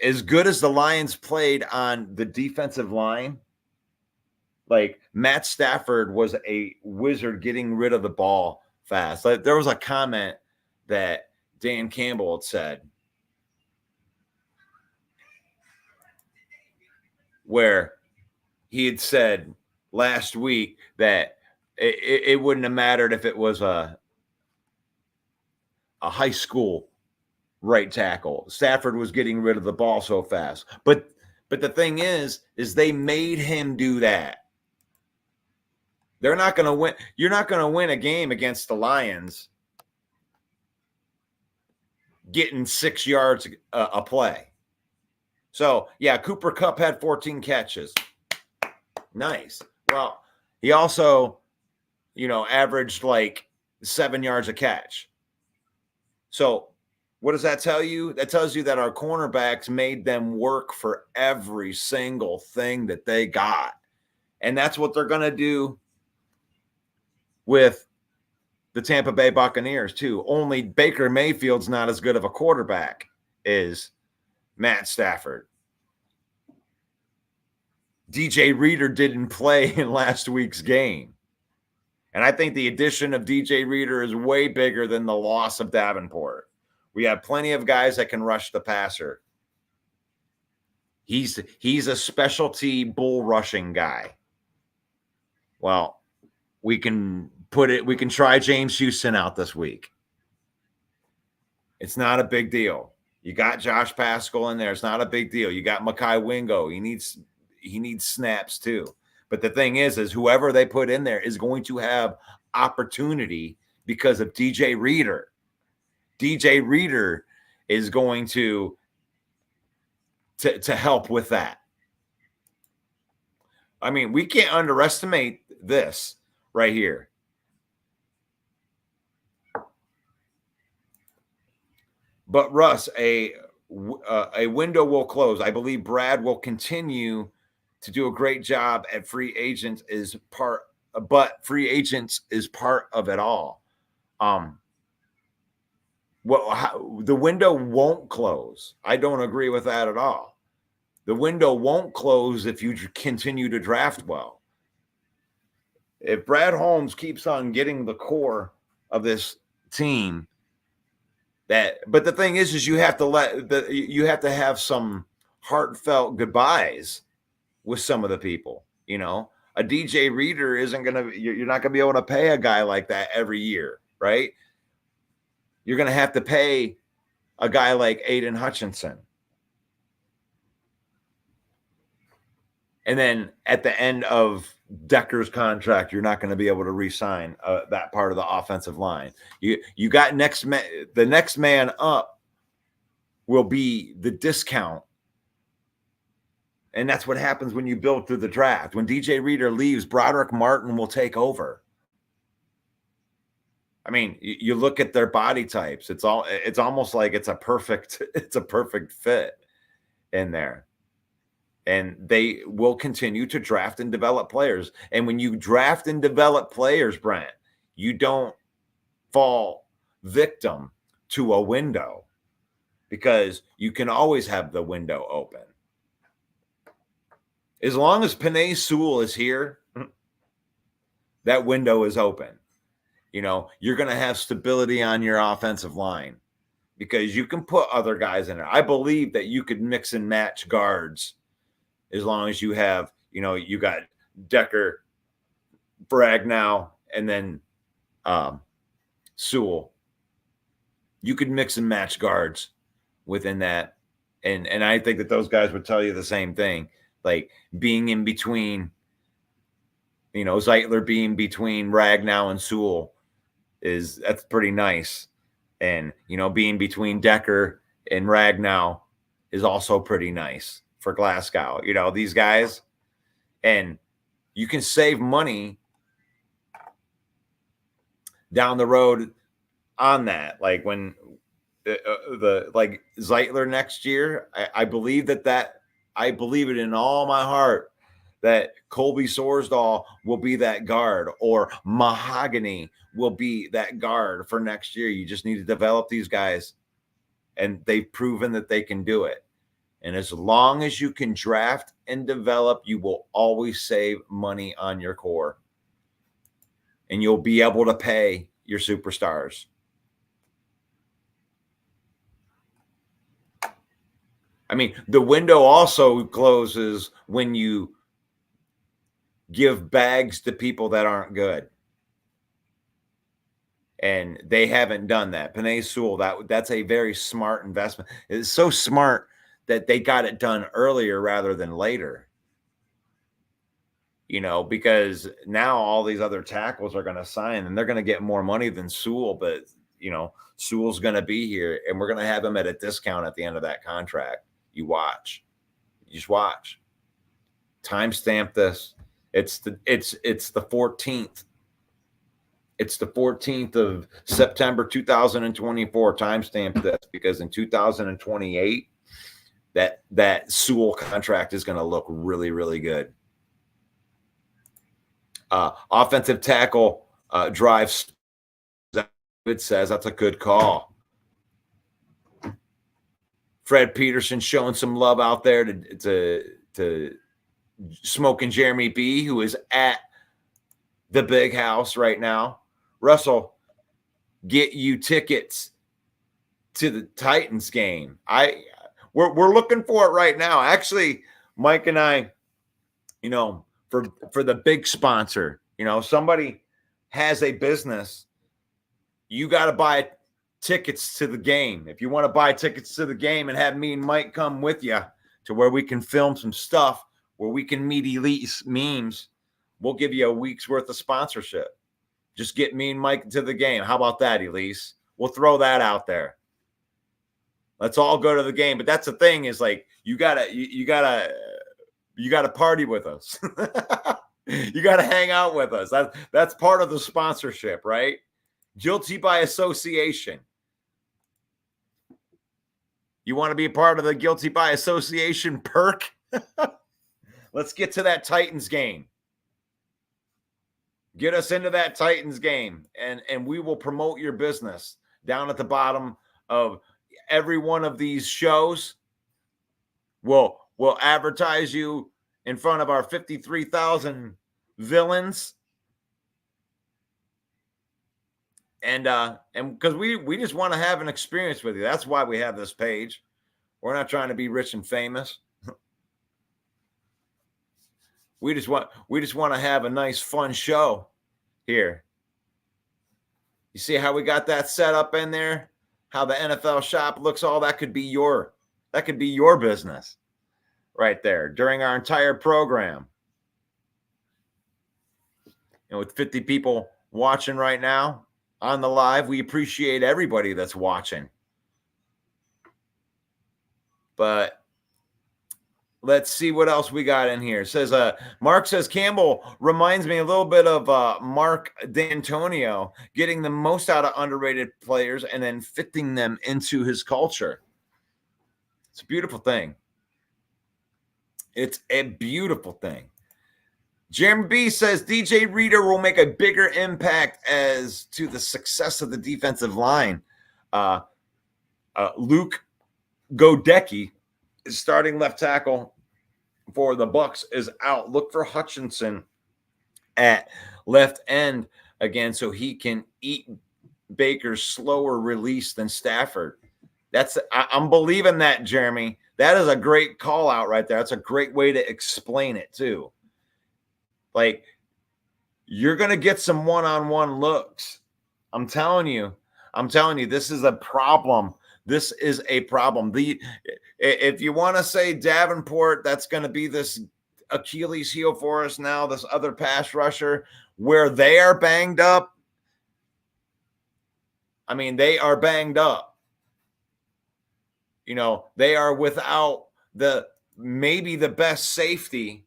as good as the Lions played on the defensive line, like Matt Stafford was a wizard getting rid of the ball fast. Like, there was a comment that Dan Campbell had said where he had said last week that it wouldn't have mattered if it was a high school right tackle. Stafford was getting rid of the ball so fast. But the thing is they made him do that. They're not going to win. You're not going to win a game against the Lions getting 6 yards a play. So, yeah, Cooper Kupp had 14 catches. Nice. Well, he also, averaged like 7 yards a catch. So, what does that tell you? That tells you that our cornerbacks made them work for every single thing that they got. And that's what they're going to do with the Tampa Bay Buccaneers, too. Only Baker Mayfield's not as good of a quarterback as Matt Stafford. DJ Reader didn't play in last week's game. And I think the addition of DJ Reader is way bigger than the loss of Davenport. We have plenty of guys that can rush the passer. He's a specialty bull rushing guy. Well, we can try James Houston out this week. It's not a big deal. You got Josh Pascal in there. It's not a big deal. You got Mekhi Wingo. He needs snaps too. But the thing is whoever they put in there is going to have opportunity because of DJ Reader. DJ Reader is going to help with that. I mean, we can't underestimate this right here. But Russ, a window will close. I believe Brad will continue to do a great job at free agents but free agents is part of it all. The window won't close. I don't agree with that at all. The window won't close if you continue to draft well. If Brad Holmes keeps on getting the core of this team, but the thing is you have to have some heartfelt goodbyes with some of the people. You know, a DJ Reader you're not gonna be able to pay a guy like that every year, right? You're gonna have to pay a guy like Aiden Hutchinson. And then at the end of Decker's contract, you're not going to be able to re-sign that part of the offensive line. You got the next man up will be the discount. And that's what happens when you build through the draft. When DJ Reader leaves, Broderick Martin will take over. I mean, you look at their body types. It's almost like it's a perfect fit in there. And they will continue to draft and develop players. And when you draft and develop players, Brent, you don't fall victim to a window because you can always have the window open. As long as Penei Sewell is here, that window is open. You know, you're going to have stability on your offensive line because you can put other guys in there. I believe that you could mix and match guards as long as you have, you got Decker, Bragnow, and then Sewell. You could mix and match guards within that. And I think that those guys would tell you the same thing. Like being in between, Zeitler being between Ragnow and Sewell that's pretty nice. And, being between Decker and Ragnow is also pretty nice for Glasgow, these guys. And you can save money down the road on that. Like when like Zeitler next year, I believe I believe it in all my heart that Colby Sorsdahl will be that guard or Mahogany will be that guard for next year. You just need to develop these guys, and they've proven that they can do it. And as long as you can draft and develop, you will always save money on your core. And you'll be able to pay your superstars. I mean, the window also closes when you give bags to people that aren't good. And they haven't done that. Penei Sewell, that's a very smart investment. It's so smart that they got it done earlier rather than later. Because now all these other tackles are going to sign and they're going to get more money than Sewell, but Sewell's going to be here and we're going to have him at a discount at the end of that contract. You just watch. Timestamp this. It's the 14th. It's the 14th of September 2024. Timestamp this because in 2028, that Sewell contract is going to look really, really good. Offensive tackle drives. It says that's a good call. Fred Peterson showing some love out there to Smoking Jeremy B, who is at the Big House right now. Russell, get you tickets to the Titans game. We're looking for it right now. Actually, Mike and I, for the big sponsor, somebody has a business, you got to buy tickets to the game. If you want to buy tickets to the game and have me and Mike come with you to where we can film some stuff, where we can meet elite memes, we'll give you a week's worth of sponsorship. Just get me and Mike to the game. How about that, Elise? We'll throw that out there. Let's all go to the game. But that's the thing, is like, you gotta party with us. You gotta hang out with us. That's part of the sponsorship, right? Guilty by association. You want to be a part of the guilty by association perk? Let's get to that Titans game. Get us into that Titans game, and we will promote your business down at the bottom of every one of these shows. We'll advertise you in front of our 53,000 villains. And because we just want to have an experience with you. That's why we have this page. We're not trying to be rich and famous. We just want to have a nice, fun show here. You see how we got that set up in there? How the NFL shop looks, all that could be your business right there during our entire program. And with 50 people watching right now on the live, we appreciate everybody that's watching. But let's see what else we got in here. It says, Mark says, Campbell reminds me a little bit of Mark D'Antonio, getting the most out of underrated players and then fitting them into his culture. It's a beautiful thing. It's a beautiful thing. Jeremy B says, DJ Reader will make a bigger impact as to the success of the defensive line. Luke Godecki is starting left tackle for the Bucs, is out. Look for Hutchinson at left end again, so he can eat Baker's slower release than Stafford. I'm believing that, Jeremy. That is a great call out right there. That's a great way to explain it too. Like, you're going to get some one-on-one looks. I'm telling you, this is a problem. This is a problem. If you want to say Davenport, that's going to be this Achilles heel for us now, this other pass rusher, where they are banged up. I mean, they are banged up. They are without maybe the best safety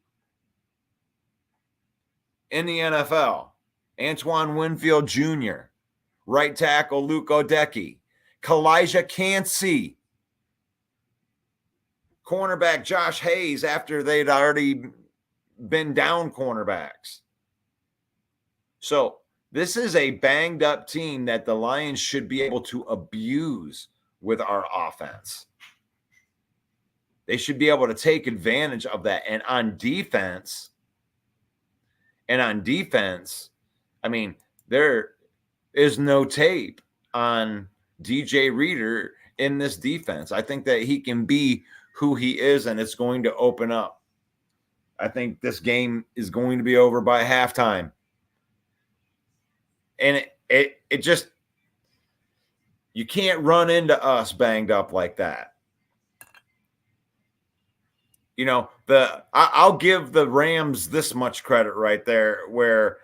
in the NFL. Antoine Winfield Jr., right tackle Luke Godecki, Kalijah Cansey, cornerback Josh Hayes, after they'd already been down cornerbacks. So this is a banged up team that the Lions should be able to abuse with our offense. They should be able to take advantage of that. And on defense, I mean, there is no tape on DJ Reader in this defense. I think that he can be who he is, and it's going to open up. I think this game is going to be over by halftime. And it just, you can't run into us banged up like that. I'll give the Rams this much credit right there, where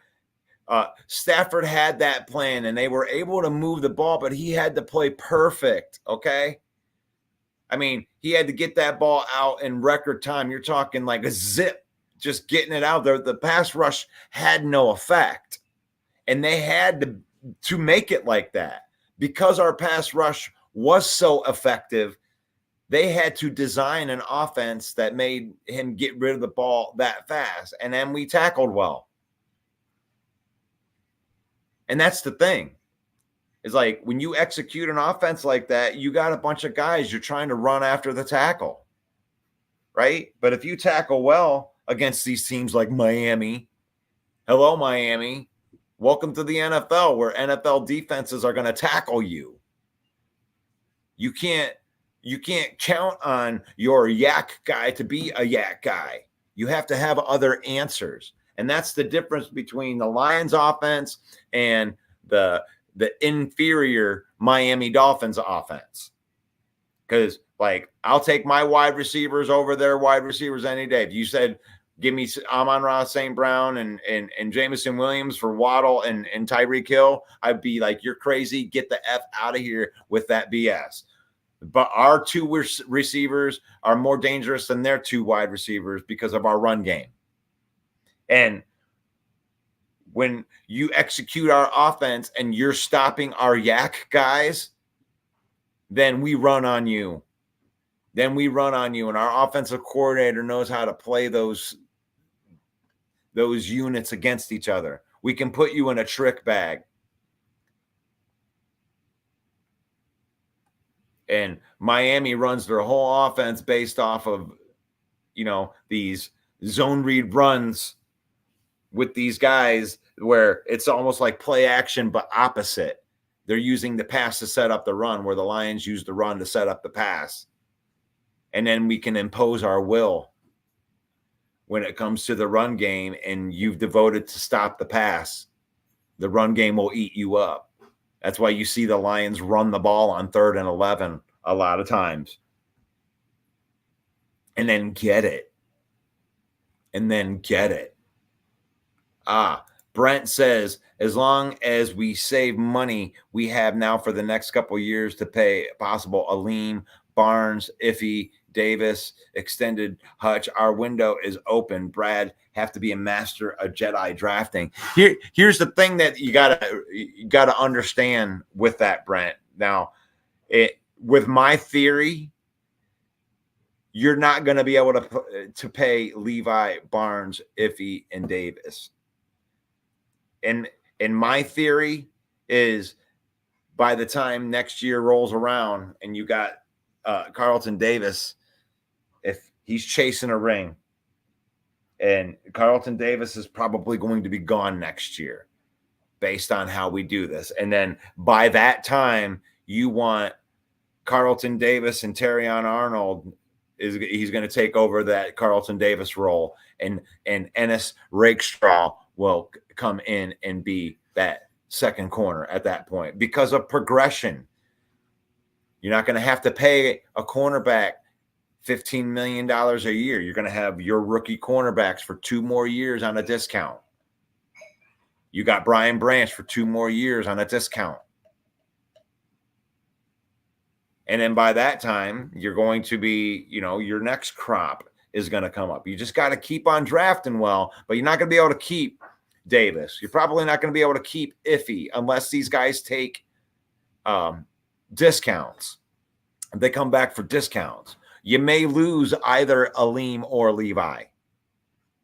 Stafford had that plan and they were able to move the ball, but he had to play perfect. Okay. I mean, he had to get that ball out in record time. You're talking like a zip, just getting it out there. The pass rush had no effect, and they had to make it like that because our pass rush was so effective. They had to design an offense that made him get rid of the ball that fast. And then we tackled well. And that's the thing. It's like, when you execute an offense like that, you got a bunch of guys you're trying to run after the tackle, right? But if you tackle well, against these teams like Miami. Hello, Miami. Welcome to the NFL, where NFL defenses are going to tackle you. You can't count on your yak guy to be a yak guy. You have to have other answers. And that's the difference between the Lions offense and the inferior Miami Dolphins offense. Because, like, I'll take my wide receivers over their wide receivers any day. If you said, give me Amon-Ra St. Brown and Jameson Williams for Waddle and Tyreek Hill, I'd be like, you're crazy. Get the F out of here with that BS. But our two receivers are more dangerous than their two wide receivers because of our run game. And when you execute our offense and you're stopping our yak guys, then we run on you. And our offensive coordinator knows how to play those units against each other. We can put you in a trick bag. And Miami runs their whole offense based off of, these zone read runs with these guys where it's almost like play action, but opposite. They're using the pass to set up the run, where the Lions use the run to set up the pass. And then we can impose our will when it comes to the run game, and you've devoted to stop the pass. The run game will eat you up. That's why you see the Lions run the ball on 3rd and 11 a lot of times. And then get it. Brent says, as long as we save money we have now for the next couple of years to pay possible Aleem, Barnes, Iffy, Davis, extended Hutch, our window is open. Brad have to be a master of Jedi drafting. Here's the thing that you gotta understand with that, Brent. Now, with my theory, you're not going to be able to pay Levi, Barnes, Iffy, and Davis. And my theory is, by the time next year rolls around and you got Carlton Davis, if he's chasing a ring, and Carlton Davis is probably going to be gone next year based on how we do this. And then by that time, you want Carlton Davis and Terrion Arnold he's going to take over that Carlton Davis role, and Ennis Rakestraw will come in and be that second corner at that point because of progression. You're not going to have to pay a cornerback $15 million a year. You're going to have your rookie cornerbacks for 2 more years on a discount. You got Brian Branch for 2 more years on a discount. And then by that time, you're going to be, your next crop is going to come up. You just got to keep on drafting well, but you're not going to be able to keep Davis. You're probably not going to be able to keep Iffy unless these guys take discounts. They come back for discounts. You may lose either Aleem or Levi.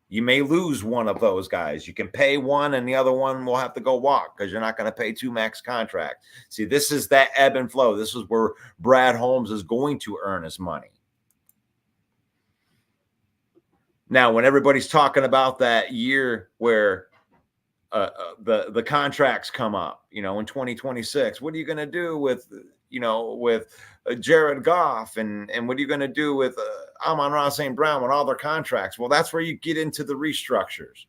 You may lose one of those guys. You can pay one and the other one will have to go walk because you're not going to pay 2 max contracts. See, this is that ebb and flow. This is where Brad Holmes is going to earn his money. Now, when everybody's talking about that year where the contracts come up, in 2026, what are you going to do with Jared Goff and what are you going to do with Amon-Ra St. Brown with all their contracts? Well, that's where you get into the restructures.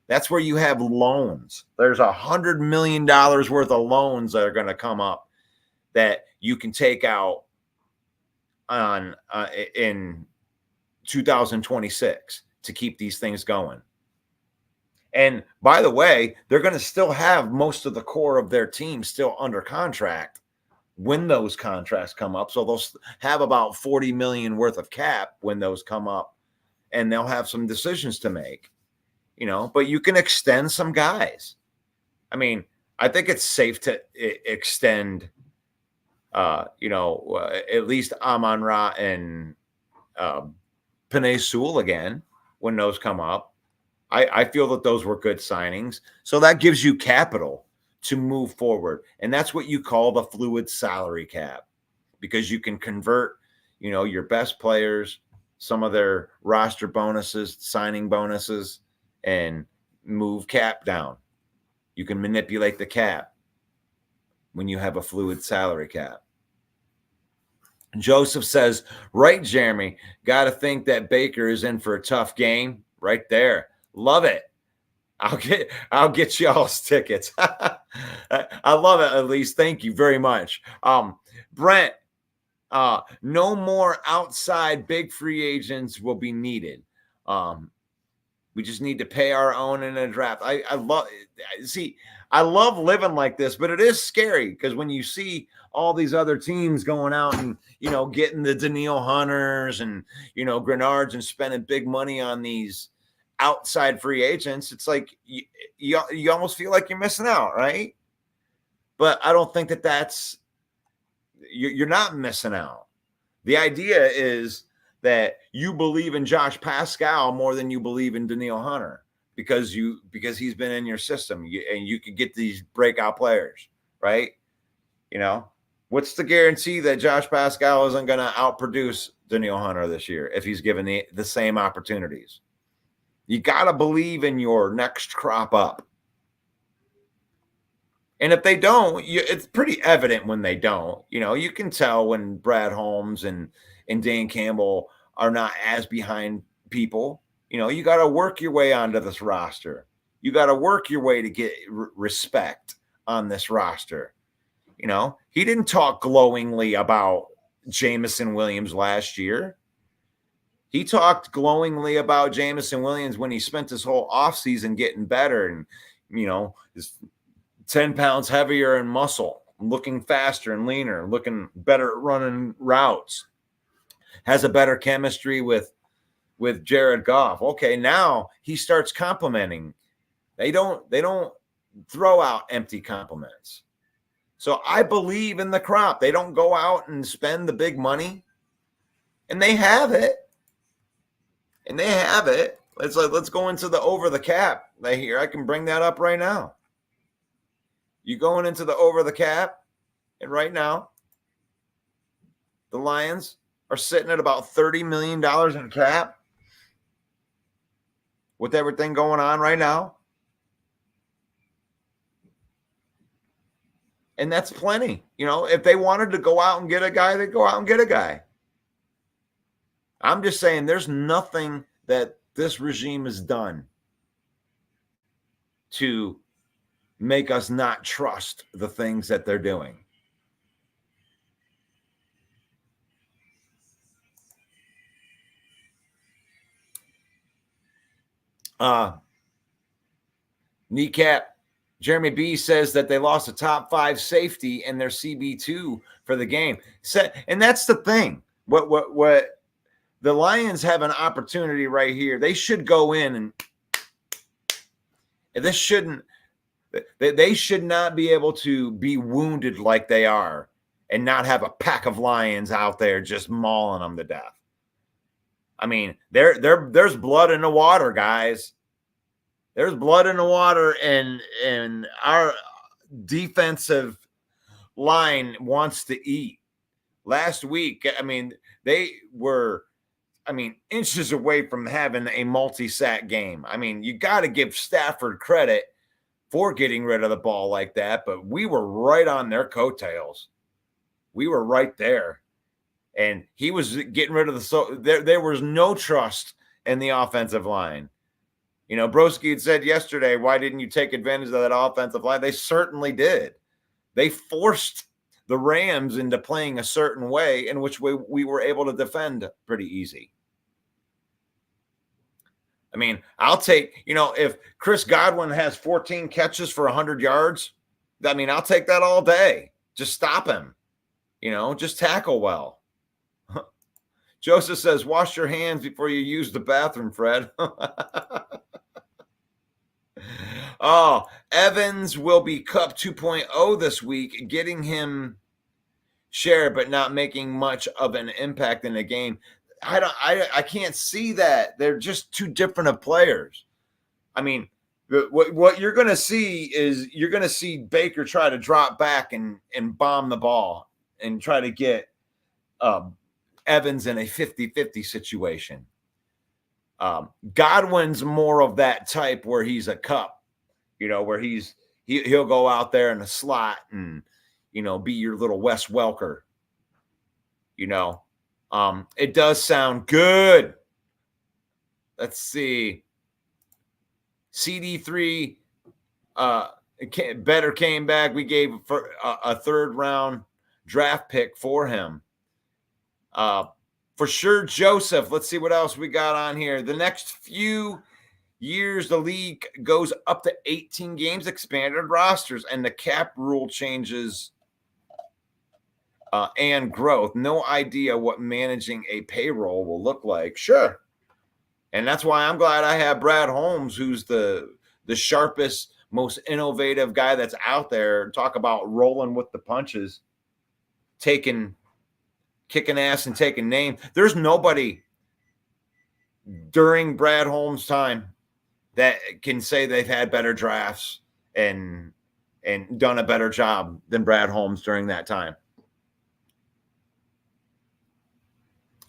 That's where you have loans. There's $100 million worth of loans that are going to come up that you can take out in 2026 to keep these things going. And by the way, they're going to still have most of the core of their team still under contract when those contracts come up. So they'll have about $40 million worth of cap when those come up, and they'll have some decisions to make, but you can extend some guys. I mean, I think it's safe to extend, at least Amon-Ra and Penei Sewell again when those come up. I feel that those were good signings. So that gives you capital to move forward. And that's what you call the fluid salary cap, because you can convert, your best players some of their roster bonuses, signing bonuses, and move cap down. You can manipulate the cap when you have a fluid salary cap. Joseph says, right, Jeremy, got to think that Baker is in for a tough game right there. Love it. I'll get y'all's tickets. I love it, at least. Thank you very much. Brent, no more outside big free agents will be needed. We just need to pay our own in a draft. I love living like this, but it is scary because when you see all these other teams going out and, getting the Danielle Hunters and, Grenards and spending big money on these outside free agents, it's like you almost feel like you're missing out, right? But I don't think that's you're not missing out. The idea is that you believe in Josh Pascal more than you believe in Danielle Hunter because he's been in your system and you could get these breakout players, right? What's the guarantee that Josh Pascal isn't going to outproduce Danielle Hunter this year if he's given the same opportunities? You got to believe in your next crop up. And if they don't, it's pretty evident when they don't. You can tell when Brad Holmes and Dan Campbell are not as behind people. You got to work your way onto this roster. You got to work your way to get respect on this roster. He didn't talk glowingly about Jamison Williams last year. He talked glowingly about Jamison Williams when he spent his whole offseason getting better and, is 10 pounds heavier in muscle, looking faster and leaner, looking better at running routes, has a better chemistry with Jared Goff. Okay, now he starts complimenting. They don't throw out empty compliments. So I believe in the crop. They don't go out and spend the big money, and they have it. Let's go into the over the cap right here. I can bring that up right now. You going into the over the cap, and right now, the Lions are sitting at about $30 million in cap with everything going on right now. And that's plenty. If they wanted to go out and get a guy, they'd go out and get a guy. I'm just saying there's nothing that this regime has done to make us not trust the things that they're doing. Kneecap Jeremy B says that they lost a top 5 safety and their CB2 for the game. And that's the thing. What the Lions have an opportunity right here. They should go in and they should not be able to be wounded like they are and not have a pack of lions out there just mauling them to death. I mean, there's blood in the water, guys. There's blood in the water, and our defensive line wants to eat. Last week, they were, inches away from having a multi-sack game. You got to give Stafford credit for getting rid of the ball like that, but we were right on their coattails. We were right there. And he was getting rid of there was no trust in the offensive line. Broski had said yesterday, why didn't you take advantage of that offensive line? They certainly did. They forced the Rams into playing a certain way in which we were able to defend pretty easy. I'll take, if Chris Godwin has 14 catches for 100 yards, I'll take that all day. Just stop him. Just tackle well. Joseph says, wash your hands before you use the bathroom, Fred. Oh, Evans will be Cup 2.0 this week, getting him share, but not making much of an impact in the game. I can't see that. They're just too different of players. What you're going to see is you're going to see Baker try to drop back and bomb the ball and try to get Evans in a 50-50 situation. Godwin's more of that type where he's a cup, where he'll go out there in the slot and, be your little Wes Welker. It does sound good. Let's see. CD3 better came back. We gave a third round draft pick for him. For sure, Joseph. Let's see what else we got on here. The next few years, the league goes up to 18 games, expanded rosters, and the cap rule changes and growth. No idea what managing a payroll will look like. Sure. And that's why I'm glad I have Brad Holmes, who's the sharpest, most innovative guy that's out there. Talk about rolling with the punches, kicking ass and taking names. There's nobody during Brad Holmes' time that can say they've had better drafts and done a better job than Brad Holmes during that time.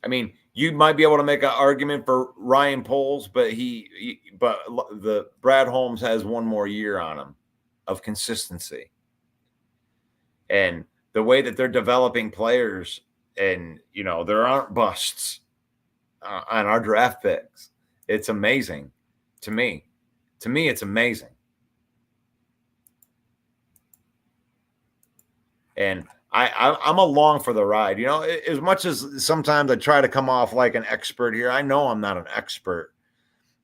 I mean, you might be able to make an argument for Ryan Poles, but the Brad Holmes has one more year on him of consistency. And the way that they're developing players, and, there aren't busts on our draft picks. It's amazing to me. To me, it's amazing. And I'm along for the ride. As much as sometimes I try to come off like an expert here, I know I'm not an expert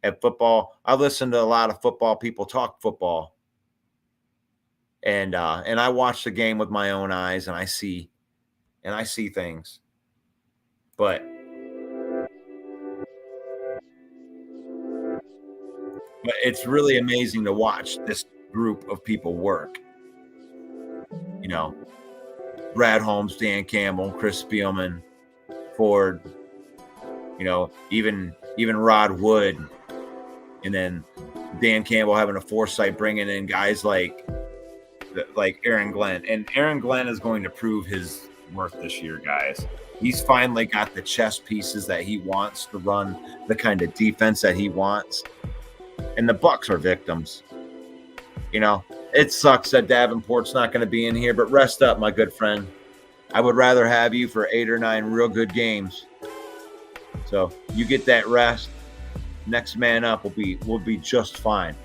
at football. I listen to a lot of football people talk football. And I watch the game with my own eyes, and I see things. But it's really amazing to watch this group of people work. Brad Holmes, Dan Campbell, Chris Spielman, Ford, even Rod Wood, and then Dan Campbell having a foresight bringing in guys like Aaron Glenn. And Aaron Glenn is going to prove his worth this year, guys. He's finally got the chess pieces that he wants to run the kind of defense that he wants. And the Bucs are victims. It sucks that Davenport's not going to be in here, but rest up, my good friend. I would rather have you for 8 or 9 real good games. So you get that rest. Next man up will be just fine.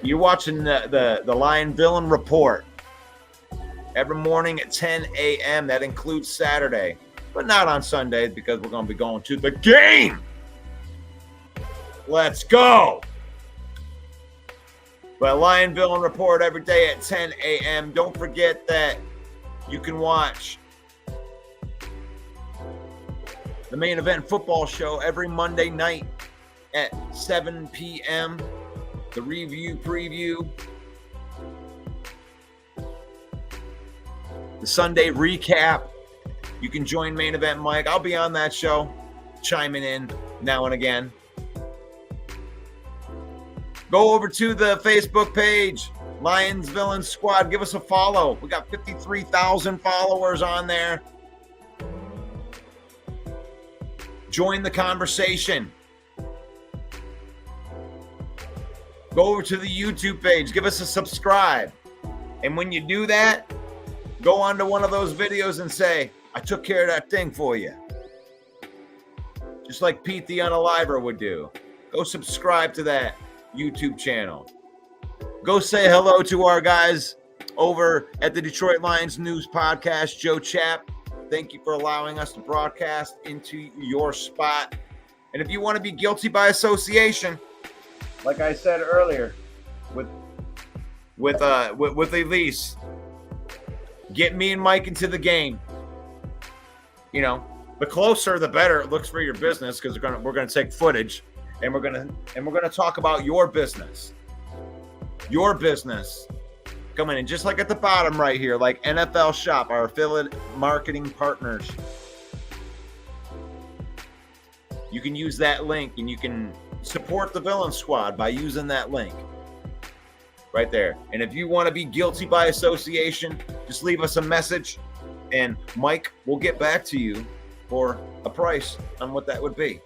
You're watching the Lion Villain Report every morning at 10 a.m. That includes Saturday, but not on Sundays because we're going to be going to the game. Let's go. But Lion Villain Report every day at 10 a.m. Don't forget that you can watch the Main Event Football Show every Monday night at 7 p.m. The review preview. The Sunday recap. You can join Main Event Mike. I'll be on that show, chiming in now and again. Go over to the Facebook page, Lions Villain Squad. Give us a follow. We got 53,000 followers on there. Join the conversation. Go over to the YouTube page. Give us a subscribe. And when you do that, go onto one of those videos and say, I took care of that thing for you. Just like Pete the Unaliver would do. Go subscribe to that YouTube channel. Go say hello to our guys over at the Detroit Lions News Podcast, Joe Chapp. Thank you for allowing us to broadcast into your spot. And if you want to be guilty by association, like I said earlier, with Elise, get me and Mike into the game. The closer the better it looks for your business, because we're gonna take footage. And we're gonna talk about your business. Your business coming in just like at the bottom right here, like NFL Shop, our affiliate marketing partners. You can use that link and you can support the Villain Squad by using that link right there. And if you want to be guilty by association, just leave us a message and Mike will get back to you for a price on what that would be.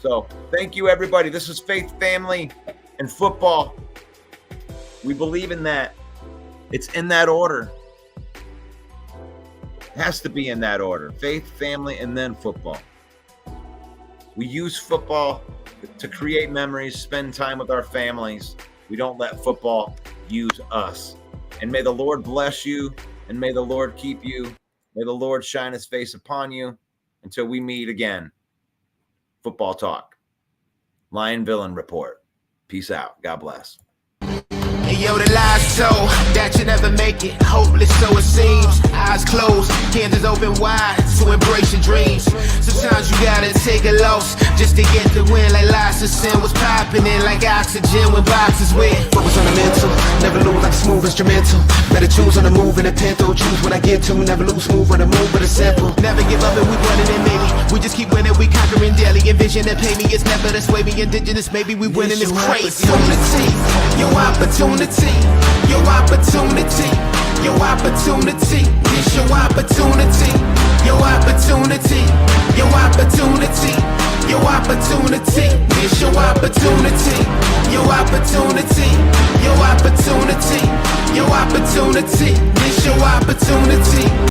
So thank you, everybody. This is Faith, Family, and Football. We believe in that. It's in that order. It has to be in that order. Faith, family, and then football. We use football to create memories, spend time with our families. We don't let football use us. And may the Lord bless you, and may the Lord keep you. May the Lord shine his face upon you until we meet again. Football Talk. Lion Villain Report. Peace out. God bless. Hey yo, the lies told that you never make it. Hopeless, so it seems. Eyes closed, hands open wide to embrace your dreams. Sometimes you gotta take a loss just to get the win. Like lots of sin was popping in like oxygen when boxes wet. Focus on the mental, never lose like a smooth instrumental. Better choose on the move in a pinto. Choose what I get to, never lose smooth on the move, but it's simple. Never give up and we running it maybe. We just keep winning, we conquering daily. Envision that pay me, it's never this way. We indigenous, maybe we winning this crazy. Your opportunity, your opportunity, your opportunity, it's your opportunity, your opportunity, your opportunity, your opportunity, it's your opportunity, your opportunity, your opportunity, your opportunity, it's